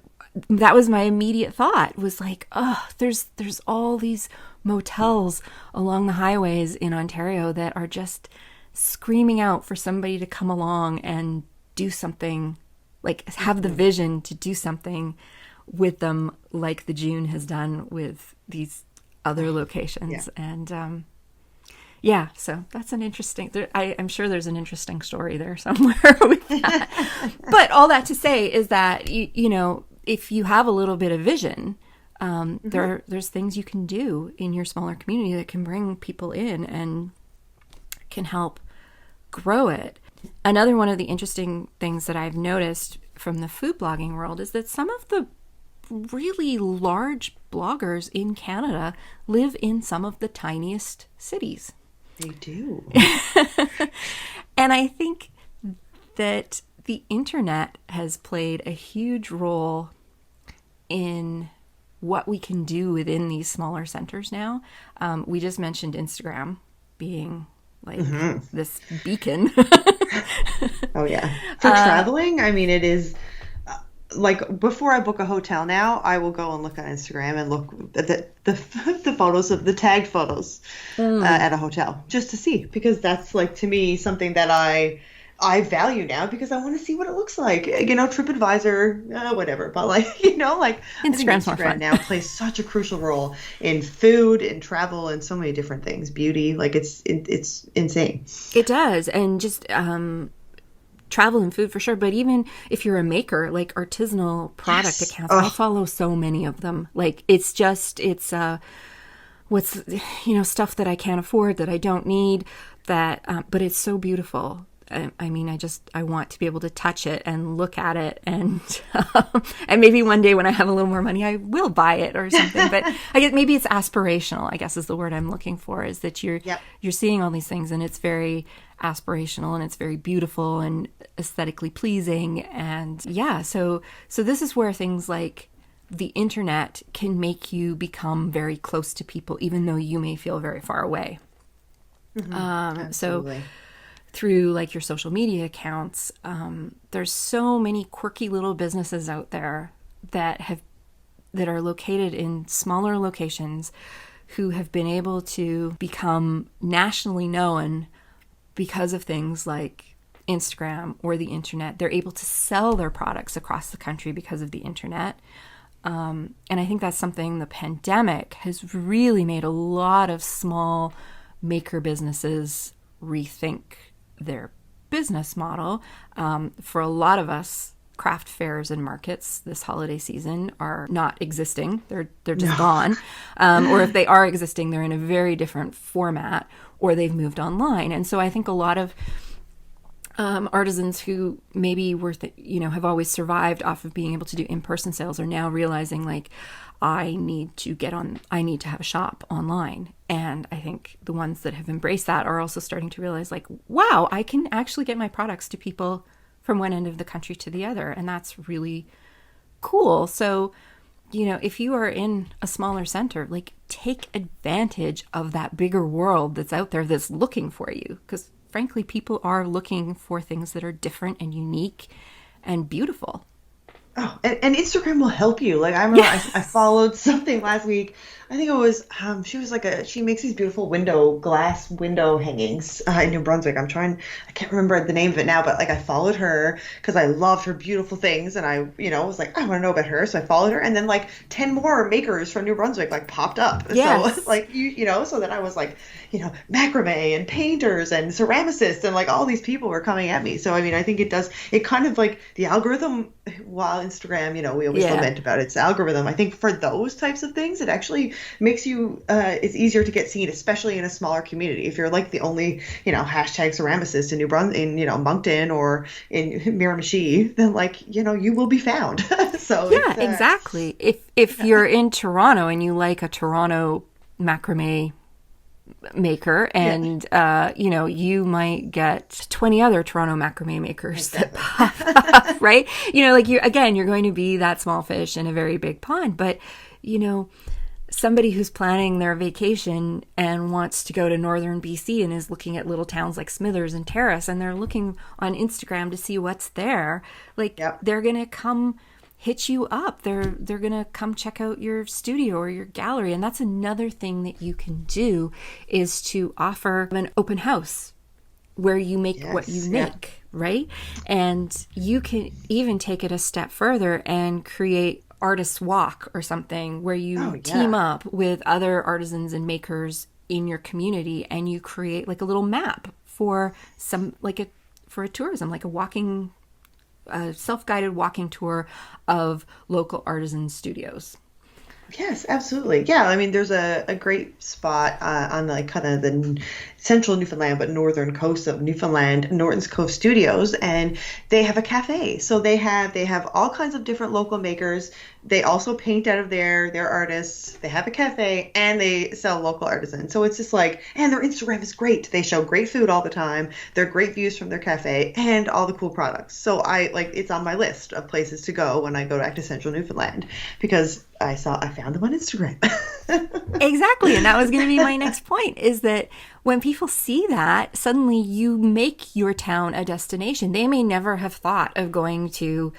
that was my immediate thought, was like, oh, there's all these motels along the highways in Ontario that are just screaming out for somebody to come along and do something, like have the vision to do something with them, like the June has done with these other locations. And yeah, so that's an interesting, I'm sure there's an interesting story there somewhere with that. But all that to say is that, you know, if you have a little bit of vision, there's things you can do in your smaller community that can bring people in and can help grow it. Another one of the interesting things that I've noticed from the food blogging world is that some of the really large bloggers in Canada live in some of the tiniest cities. They do. And I think that the internet has played a huge role in what we can do within these smaller centers now. We just mentioned Instagram being like this beacon. Oh, yeah. For traveling, I mean, it is like before I book a hotel now, I will go and look on Instagram and look at the photos of the tagged photos at a hotel just to see, because that's like, to me, something that I value now, because I want to see what it looks like. You know, TripAdvisor, whatever. But like, you know, like Instagram's more fun. Instagram now plays such a crucial role in food and travel and so many different things. Beauty, like it's insane. It does, and just travel and food for sure. But even if you're a maker, like artisanal product accounts, I follow so many of them. Like it's what's, you know, stuff that I can't afford, that I don't need, that but it's so beautiful. I mean, I want to be able to touch it and look at it, and and maybe one day when I have a little more money, I will buy it or something. But I guess maybe it's aspirational, I guess is the word I'm looking for, is that you're seeing all these things and it's very aspirational and it's very beautiful and aesthetically pleasing. And yeah, so this is where things like the internet can make you become very close to people, even though you may feel very far away. So through like your social media accounts, there's so many quirky little businesses out there that are located in smaller locations who have been able to become nationally known because of things like Instagram or the internet. They're able to sell their products across the country because of the internet. And I think that's something the pandemic has really made a lot of small maker businesses rethink their business model. For a lot of us, craft fairs and markets this holiday season are not existing. They're just gone. Or if they are existing, they're in a very different format, or they've moved online. And so I think a lot of artisans who maybe have always survived off of being able to do in-person sales are now realizing, like, I need to have a shop online. And I think the ones that have embraced that are also starting to realize, like, wow, I can actually get my products to people from one end of the country to the other. And that's really cool. So, you know, if you are in a smaller center, like, take advantage of that bigger world that's out there that's looking for you. Because frankly, people are looking for things that are different and unique and beautiful. Oh, and Instagram will help you. Like, I remember I followed something last week. I think it was, she makes these beautiful glass window hangings in New Brunswick. I can't remember the name of it now, but like I followed her because I loved her beautiful things. And I, was like, I want to know about her. So I followed her. And then like 10 more makers from New Brunswick like popped up. Yes. So like, so then I was like, macrame and painters and ceramicists and like all these people were coming at me. So, I mean, I think it kind of like the algorithm, while Instagram, we always lament about its algorithm. I think for those types of things, it actually makes you, it's easier to get seen, especially in a smaller community. If you're like the only, hashtag ceramicist in Moncton or in Miramichi, then like, you will be found. So yeah, exactly. If you're in Toronto and you like a Toronto macrame maker, and you might get 20 other Toronto macrame makers that pop up, right? You're going to be that small fish in a very big pond. But somebody who's planning their vacation and wants to go to northern BC and is looking at little towns like Smithers and Terrace, and they're looking on Instagram to see what's there, they're gonna come hit you up. They're going to come check out your studio or your gallery. And that's another thing that you can do, is to offer an open house where you make what you make. right? And you can even take it a step further and create artist walk or something where Oh you team yeah. up with other artisans and makers in your community, and you create like a little map for some like a for a tourism, like a self-guided walking tour of local artisan studios. Yes, absolutely. Yeah, I mean, there's a great spot on like kind of the central Newfoundland, but northern coast of Newfoundland, Norton's Cove Studios, and they have a cafe. So they have all kinds of different local makers. They also paint out of their artists. They have a cafe and they sell local artisans. So it's just like, and their Instagram is great. They show great food all the time. They're great views from their cafe and all the cool products. So I like it's on my list of places to go when I go back to central Newfoundland because I found them on Instagram. Exactly. And that was going to be my next point, is that when people see that, suddenly you make your town a destination. They may never have thought of going to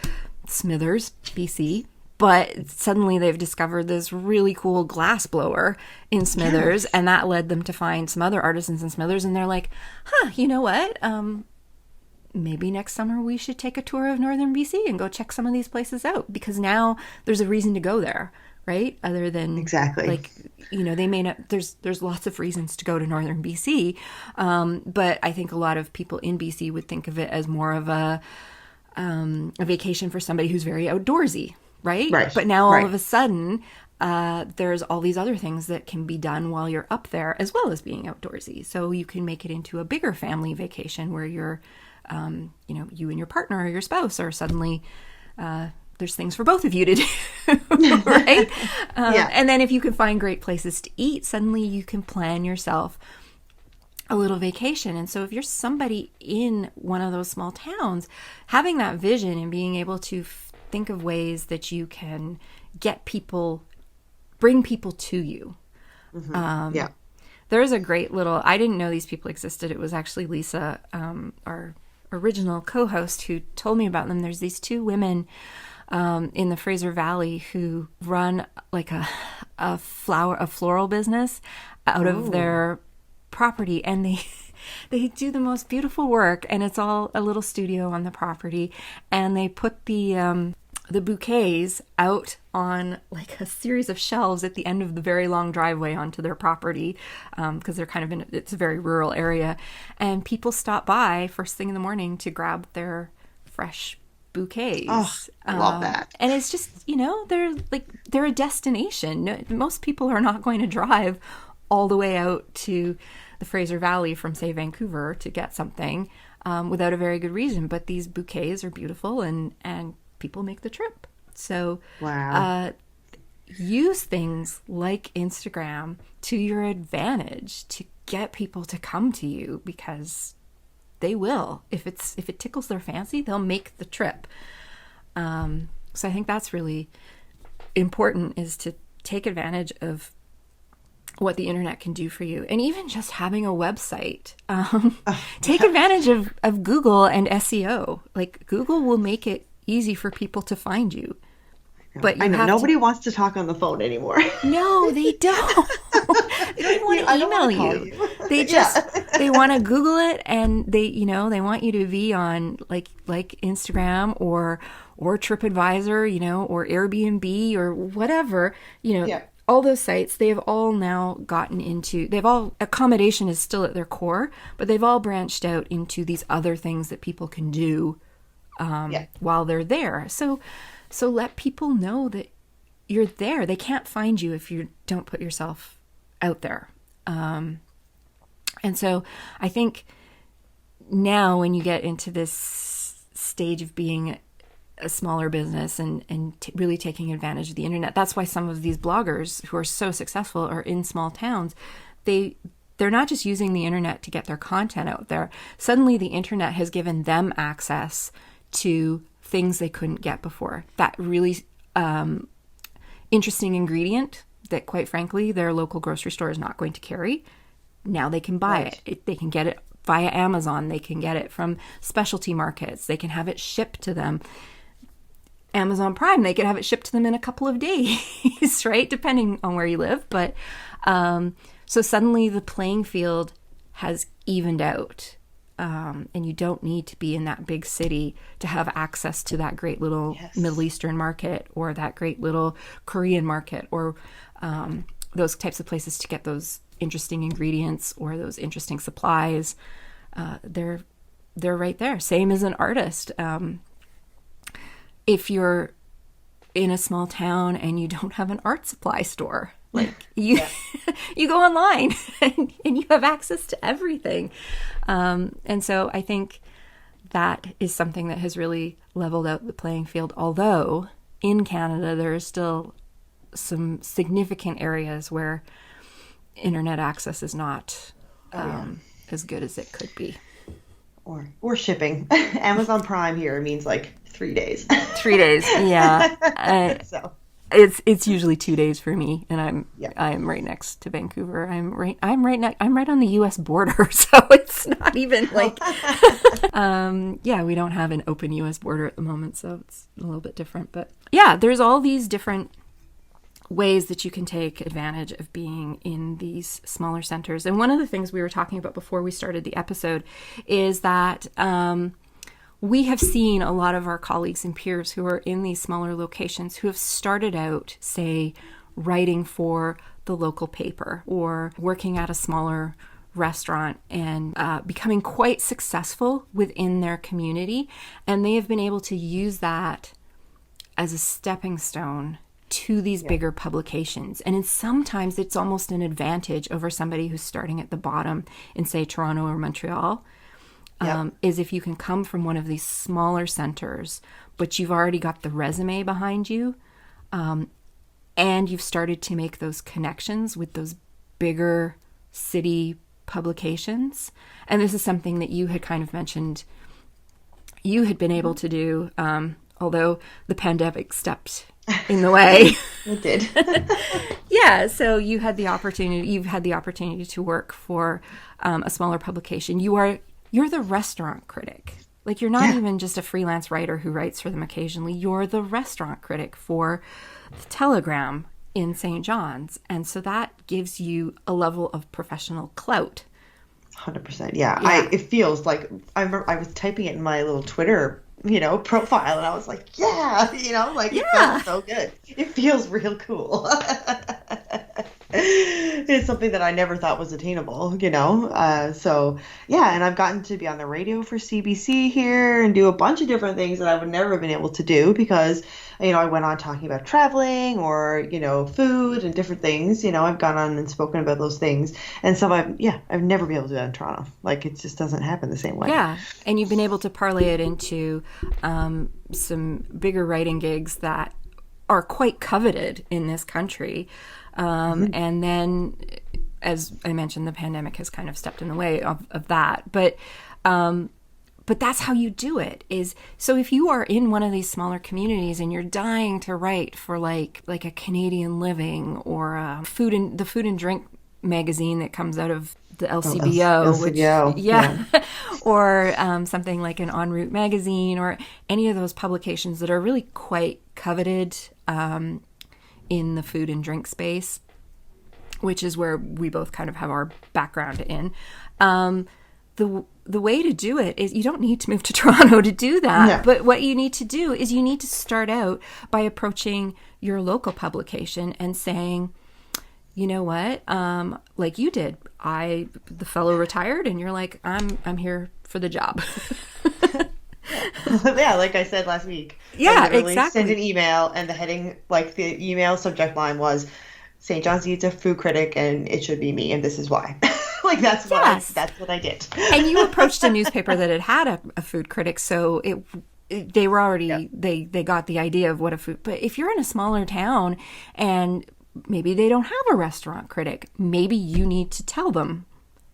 Smithers, BC, but suddenly they've discovered this really cool glass blower in Smithers, Yes. and that led them to find some other artisans in Smithers, and they're like, huh, you know what? Maybe next summer we should take a tour of northern BC and go check some of these places out, because now there's a reason to go there, right? Other than Exactly. like, they may not, there's lots of reasons to go to northern BC. But I think a lot of people in BC would think of it as more of a vacation for somebody who's very outdoorsy, right? Right. But now all Right. of a sudden, there's all these other things that can be done while you're up there, as well as being outdoorsy. So you can make it into a bigger family vacation where you're, you and your partner or your spouse are suddenly, there's things for both of you to do, right? Yeah. And then if you can find great places to eat, suddenly you can plan yourself a little vacation. And so if you're somebody in one of those small towns, having that vision and being able to think of ways that you can bring people to you. Yeah. There's a great little, I didn't know these people existed. It was actually Lisa, our original co-host, who told me about them. There's these two women in the Fraser Valley who run like a floral business out of their property, and they do the most beautiful work, and it's all a little studio on the property, and they put the bouquets out on like a series of shelves at the end of the very long driveway onto their property, because they're kind of it's a very rural area, and people stop by first thing in the morning to grab their fresh bouquets. Oh, I love that. And it's just, they're a destination. No, most people are not going to drive all the way out to the Fraser Valley from, say, Vancouver to get something without a very good reason. But these bouquets are beautiful, and people make the trip. So Wow. use things like Instagram to your advantage to get people to come to you, because they will. If it tickles their fancy, they'll make the trip. So I think that's really important, is to take advantage of what the internet can do for you. And even just having a website. Take advantage of Google and SEO. Like, Google will make it easy for people to find you. But you I know have nobody wants to talk on the phone anymore. No, they don't. They don't even want to I don't email wanna call you. you. They just they want to Google it, and they want you to be on like Instagram or TripAdvisor, or Airbnb or whatever, Yeah. all those sites. They've all now gotten into, accommodation is still at their core, but they've all branched out into these other things that people can do while they're there. So let people know that you're there. They can't find you if you don't put yourself out there. And so I think now, when you get into this stage of being a smaller business and really taking advantage of the internet, that's why some of these bloggers who are so successful are in small towns. They're not just using the internet to get their content out there. Suddenly the internet has given them access to things they couldn't get before. That really interesting ingredient that, quite frankly, their local grocery store is not going to carry. Now they can buy it. They can get it via Amazon. They can get it from specialty markets. They can have it shipped to them. Amazon Prime, they can have it shipped to them in a couple of days, right? Depending on where you live. But so suddenly the playing field has evened out. and you don't need to be in that big city to have access to that great little Yes. Middle Eastern market or that great little Korean market or those types of places to get those interesting ingredients or those interesting supplies. They're right there. Same as an artist. If you're in a small town and you don't have an art supply store, like you you go online and you have access to everything. And so I think that is something that has really leveled out the playing field. Although in Canada, there is still some significant areas where internet access is not as good as it could be. Or shipping. Amazon Prime here means like 3 days. 3 days, yeah. So It's usually 2 days for me, and Yeah. I'm right next to Vancouver. I'm right on the U.S. border, so it's not even like we don't have an open U.S. border at the moment, so it's a little bit different. But yeah, there's all these different ways that you can take advantage of being in these smaller centers. And one of the things we were talking about before we started the episode is that we have seen a lot of our colleagues and peers who are in these smaller locations who have started out, say, writing for the local paper or working at a smaller restaurant and becoming quite successful within their community. And they have been able to use that as a stepping stone to these bigger publications. And sometimes it's almost an advantage over somebody who's starting at the bottom in, say, Toronto or Montreal. Is if you can come from one of these smaller centers, but you've already got the resume behind you, and you've started to make those connections with those bigger city publications. And this is something that you had kind of mentioned you had been able to do, although the pandemic stepped in the way. it did. Yeah, so you've had the opportunity to work for a smaller publication. You're the restaurant critic. Like, you're not even just a freelance writer who writes for them occasionally. You're the restaurant critic for the Telegram in St. John's. And so that gives you a level of professional clout. 100%. Yeah. It feels like I was typing it in my little Twitter, profile, and I was like, it felt so good. It feels real cool. It's something that I never thought was attainable, so yeah. And I've gotten to be on the radio for CBC here and do a bunch of different things that I would never have been able to do because, I went on talking about traveling or, food and different things. I've gone on and spoken about those things. And so I've never been able to do that in Toronto. Like, it just doesn't happen the same way. Yeah. And you've been able to parlay it into some bigger writing gigs that are quite coveted in this country. And then, as I mentioned, the pandemic has kind of stepped in the way of that. But that's how you do it. So if you are in one of these smaller communities and you're dying to write for like a Canadian Living or the food and drink magazine that comes out of the LCBO, LCBO. or something like an En route magazine or any of those publications that are really quite coveted in the food and drink space, which is where we both kind of have our background in. The way to do it is you don't need to move to Toronto to do that. No. But what you need to do is you need to start out by approaching your local publication and saying, you know what, like you did, the fellow retired, and you're like, I'm here for the job. Yeah, like I said last week. Yeah, I literally exactly. sent an email, and the heading, like the email subject line was, St. John's needs a food critic, and it should be me, and this is why. Like, that's what I did. And you approached a newspaper that had a food critic, so they were already, they got the idea of what a food, but if you're in a smaller town and maybe they don't have a restaurant critic, maybe you need to tell them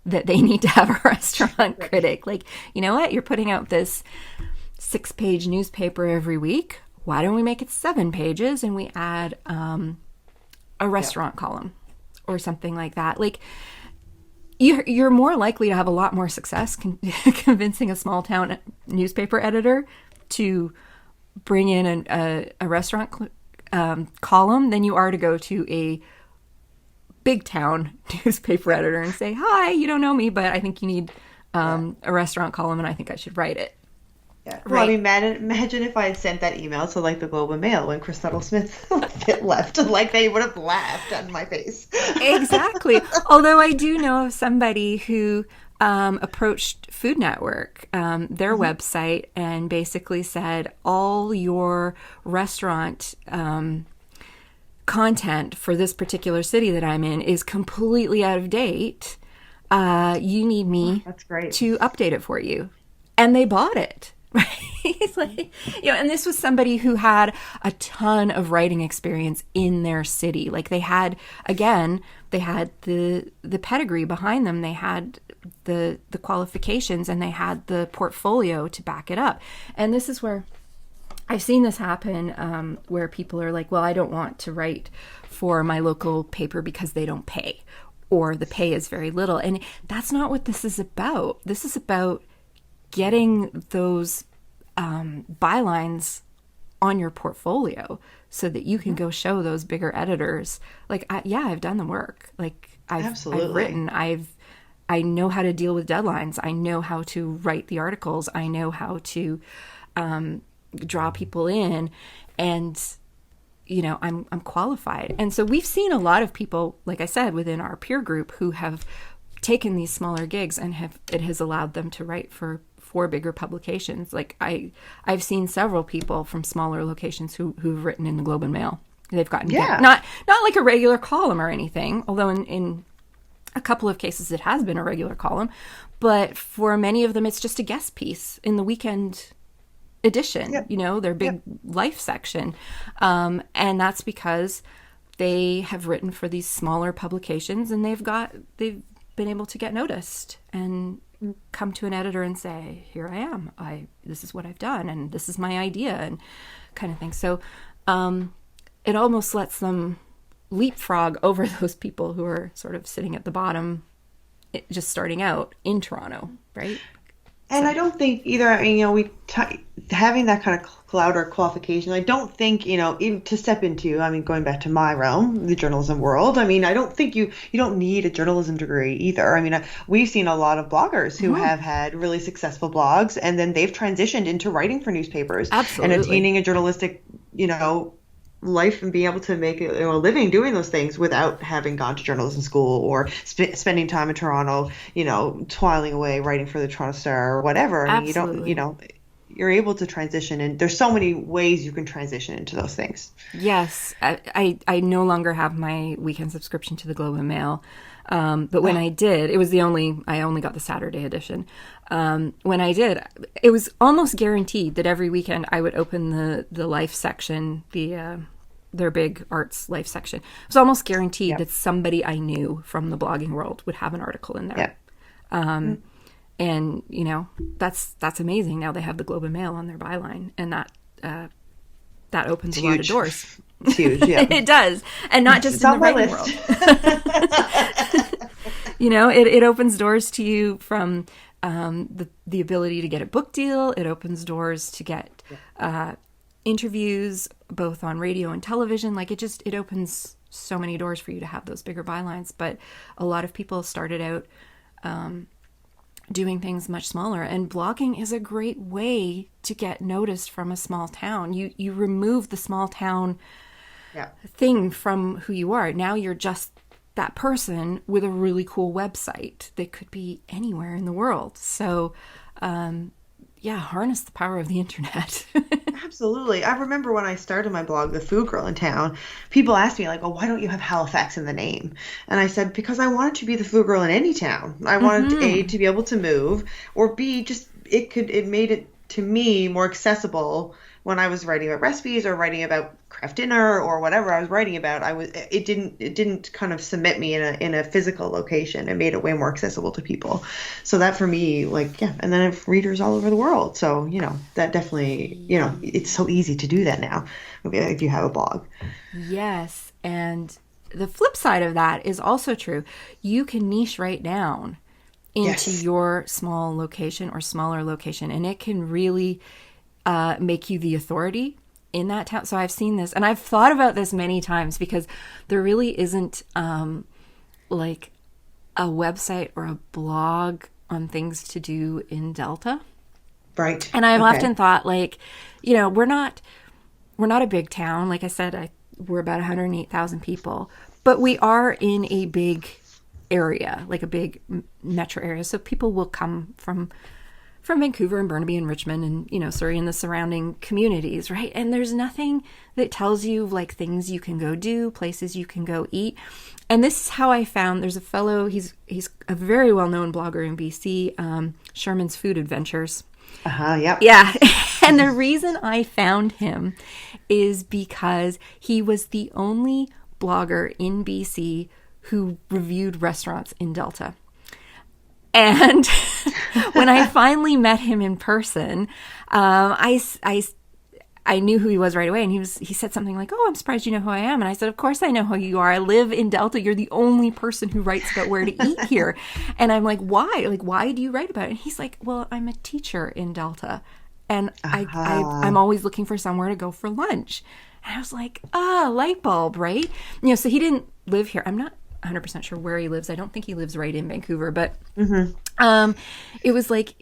that they need to have a restaurant critic. Like, you know what? You're putting out this 6-page newspaper every week. Why don't we make it 7 pages and we add a restaurant column or something like that? Like, you're more likely to have a lot more success convincing a small town newspaper editor to bring in a restaurant column than you are to go to a big town newspaper editor and say, hi, you don't know me, but I think you need Yeah. a restaurant column, and I think I should write it. Yeah. Well, I Right. mean, imagine if I had sent that email to like the Globe and Mail when Chris Smith left. Like they would have laughed on my face. Exactly. Although I do know of somebody who approached Food Network, their Mhm. website, and basically said, all your restaurant content for this particular city that I'm in is completely out of date. You need Oh, me that's great. to update it for you. And they bought it. Right? It's like, and this was somebody who had a ton of writing experience in their city. Like they had, again, they had the pedigree behind them. They had the qualifications, and they had the portfolio to back it up. And this is where I've seen this happen, where people are like, well, I don't want to write for my local paper because they don't pay, or the pay is very little. And that's not what this is about. This is about getting those bylines on your portfolio so that you can go show those bigger editors, like, I've done the work. Like I've Absolutely. written, I know how to deal with deadlines. I know how to write the articles. I know how to draw people in, and I'm qualified. And so we've seen a lot of people, like I said, within our peer group who have taken these smaller gigs, and it has allowed them to write for bigger publications. Like I've seen several people from smaller locations who've written in the Globe and Mail. They've gotten Yeah. not like a regular column or anything, although in a couple of cases it has been a regular column, but for many of them it's just a guest piece in the weekend edition, Yep. their big Yep. life section. And that's because they have written for these smaller publications, and they've been able to get noticed and come to an editor and say, here I am, this is what I've done, and this is my idea, and kind of thing. So it almost lets them leapfrog over those people who are sort of sitting at the bottom, just starting out in Toronto, right? And So I don't think either, I mean, having that kind of cloud or qualification, I don't think, even to step into, I mean, going back to my realm, the journalism world, I mean, I don't think you don't need a journalism degree either. I mean, we've seen a lot of bloggers who have had really successful blogs, and then they've transitioned into writing for newspapers and absolutely. attaining a journalistic, life and being able to make a living doing those things without having gone to journalism school or spending time in Toronto, twiling away writing for the Toronto Star or whatever. I mean, you don't, Absolutely. you're able to transition, and there's so many ways you can transition into those things. Yes, I no longer have my weekend subscription to the Globe and Mail. But when Oh, I did, I only got the Saturday edition. When I did, it was almost guaranteed that every weekend I would open the life section, their big arts life section. It was almost guaranteed yeah, that somebody I knew from the blogging world would have an article in there. yeah. Mm, And that's amazing. Now they have the Globe and Mail on their byline, and that opens it's a lot of huge. doors. It's huge. Yeah, It does, and not just it's in the on my writing list. world. It opens doors to you from the ability to get a book deal. It opens doors to get interviews, both on radio and television. Like it opens so many doors for you to have those bigger bylines. But a lot of people started out doing things much smaller, and blogging is a great way to get noticed from a small town. You remove the small town Yeah. thing from who you are. Now you're just that person with a really cool website that could be anywhere in the world. So harness the power of the internet. Absolutely. I remember when I started my blog, The Food Girl in Town, people asked me, like, oh, why don't you have Halifax in the name? And I said, because I wanted to be the food girl in any town. I wanted, A, to be able to move, or B, just it made it to me more accessible when I was writing about recipes or writing about craft dinner or whatever I was writing about. It didn't kind of submit me in a physical location. It made it way more accessible to people. So that for me, like, yeah, and then I have readers all over the world. So, that definitely, it's so easy to do that now if you have a blog. Yes, and the flip side of that is also true. You can niche right down into Yes. your small location or smaller location, and it can really make you the authority in that town. So I've seen this, and I've thought about this many times, because there really isn't like a website or a blog on things to do in Delta. Right. And I've Okay. often thought, like, we're not a big town. Like I said, we're about 108,000 people, but we are in a big area, like a big metro area. So people will come from Vancouver and Burnaby and Richmond and, Surrey and the surrounding communities, right? And there's nothing that tells you like things you can go do, places you can go eat. And this is how I found, there's a fellow, he's a very well-known blogger in BC, Sherman's Food Adventures. Yep. Yeah. And the reason I found him is because he was the only blogger in BC who reviewed restaurants in Delta. And when I finally met him in person, I knew who he was right away. And he said something like, "Oh, I'm surprised you know who I am." And I said, "Of course I know who you are. I live in Delta. You're the only person who writes about where to eat here." And I'm like, "Why? Like, why do you write about it?" And he's like, "Well, I'm a teacher in Delta. And I'm always looking for somewhere to go for lunch." And I was like, light bulb, right? So he didn't live here. I'm not 100% sure where he lives. I don't think he lives right in Vancouver, but it was like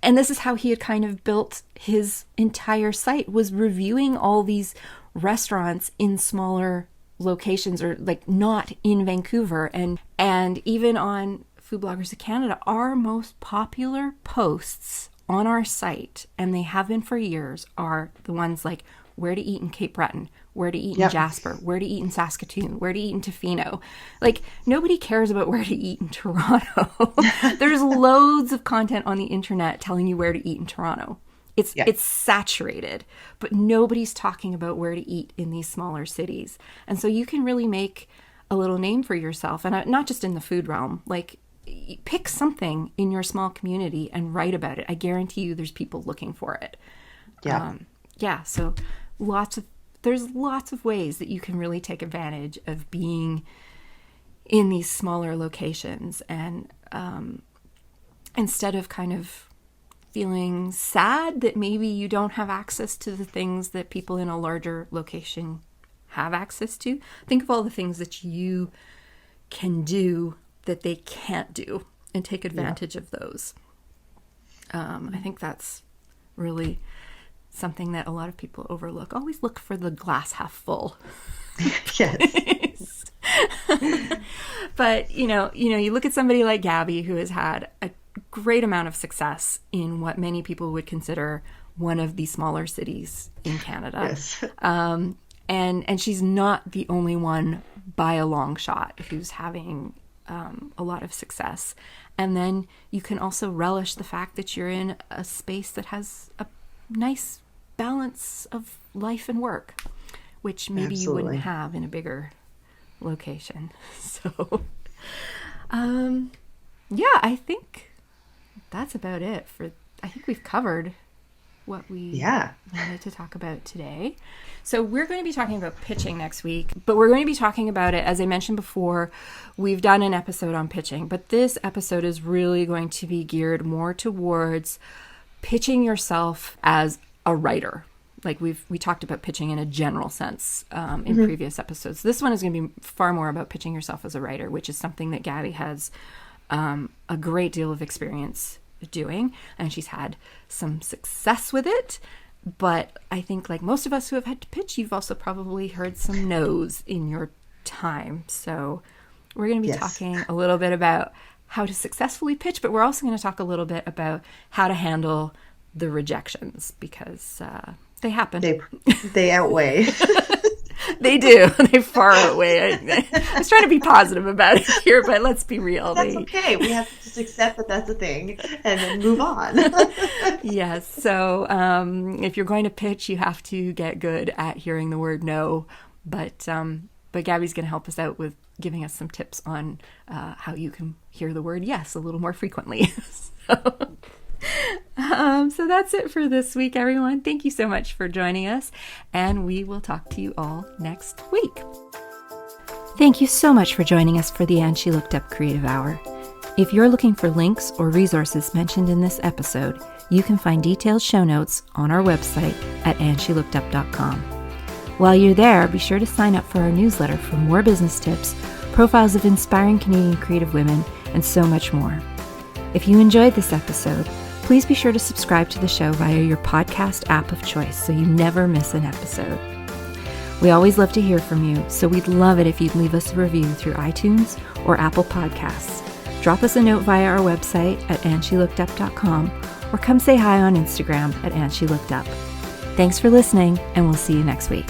and this is how he had kind of built his entire site, was reviewing all these restaurants in smaller locations or like not in Vancouver. And even on Food Bloggers of Canada, our most popular posts on our site, and they have been for years, are the ones like where to eat in Cape Breton, where to eat in Jasper, where to eat in Saskatoon, where to eat in Tofino. Like, nobody cares about where to eat in Toronto. There's loads of content on the internet telling you where to eat in Toronto. It's saturated, but nobody's talking about where to eat in these smaller cities. And so you can really make a little name for yourself, and not just in the food realm. Like, pick something in your small community and write about it. I guarantee you there's people looking for it. So there's lots of ways that you can really take advantage of being in these smaller locations. And instead of kind of feeling sad that maybe you don't have access to the things that people in a larger location have access to, think of all the things that you can do that they can't do and take advantage of those. I think that's really something that a lot of people overlook. Always look for the glass half full. Yes. But, you look at somebody like Gabby, who has had a great amount of success in what many people would consider one of the smaller cities in Canada. Yes. And she's not the only one by a long shot who's having a lot of success. And then you can also relish the fact that you're in a space that has a nice balance of life and work, which maybe you wouldn't have in a bigger location. So, I think that's about it I think we've covered what we wanted to talk about today. So we're going to be talking about pitching next week, but we're going to be talking about it, as I mentioned before, we've done an episode on pitching, but this episode is really going to be geared more towards pitching yourself as a writer. Like we talked about pitching in a general sense in previous episodes. This one is going to be far more about pitching yourself as a writer, which is something that Gabby has a great deal of experience doing, and she's had some success with it. But I think, like most of us who have had to pitch, you've also probably heard some no's in your time. So we're going to be talking a little bit about how to successfully pitch, but we're also going to talk a little bit about how to handle the rejections, because they happen. They outweigh. They do. They far outweigh. I was trying to be positive about it here, but let's be real. That's okay. We have to just accept that that's a thing and then move on. Yes. So if you're going to pitch, you have to get good at hearing the word no. But Gabby's going to help us out with giving us some tips on how you can hear the word yes a little more frequently. So that's it for this week, everyone. Thank you so much for joining us, and we will talk to you all next week. Thank you so much for joining us for the And She Looked Up Creative Hour. If you're looking for links or resources mentioned in this episode, you can find detailed show notes on our website at andshелookedup.com. While you're there, be sure to sign up for our newsletter for more business tips, profiles of inspiring Canadian creative women, and so much more. If you enjoyed this episode, please be sure to subscribe to the show via your podcast app of choice so you never miss an episode. We always love to hear from you, so we'd love it if you'd leave us a review through iTunes or Apple Podcasts. Drop us a note via our website at andshelookedup.com or come say hi on Instagram at andshelookedup. Thanks for listening, and we'll see you next week.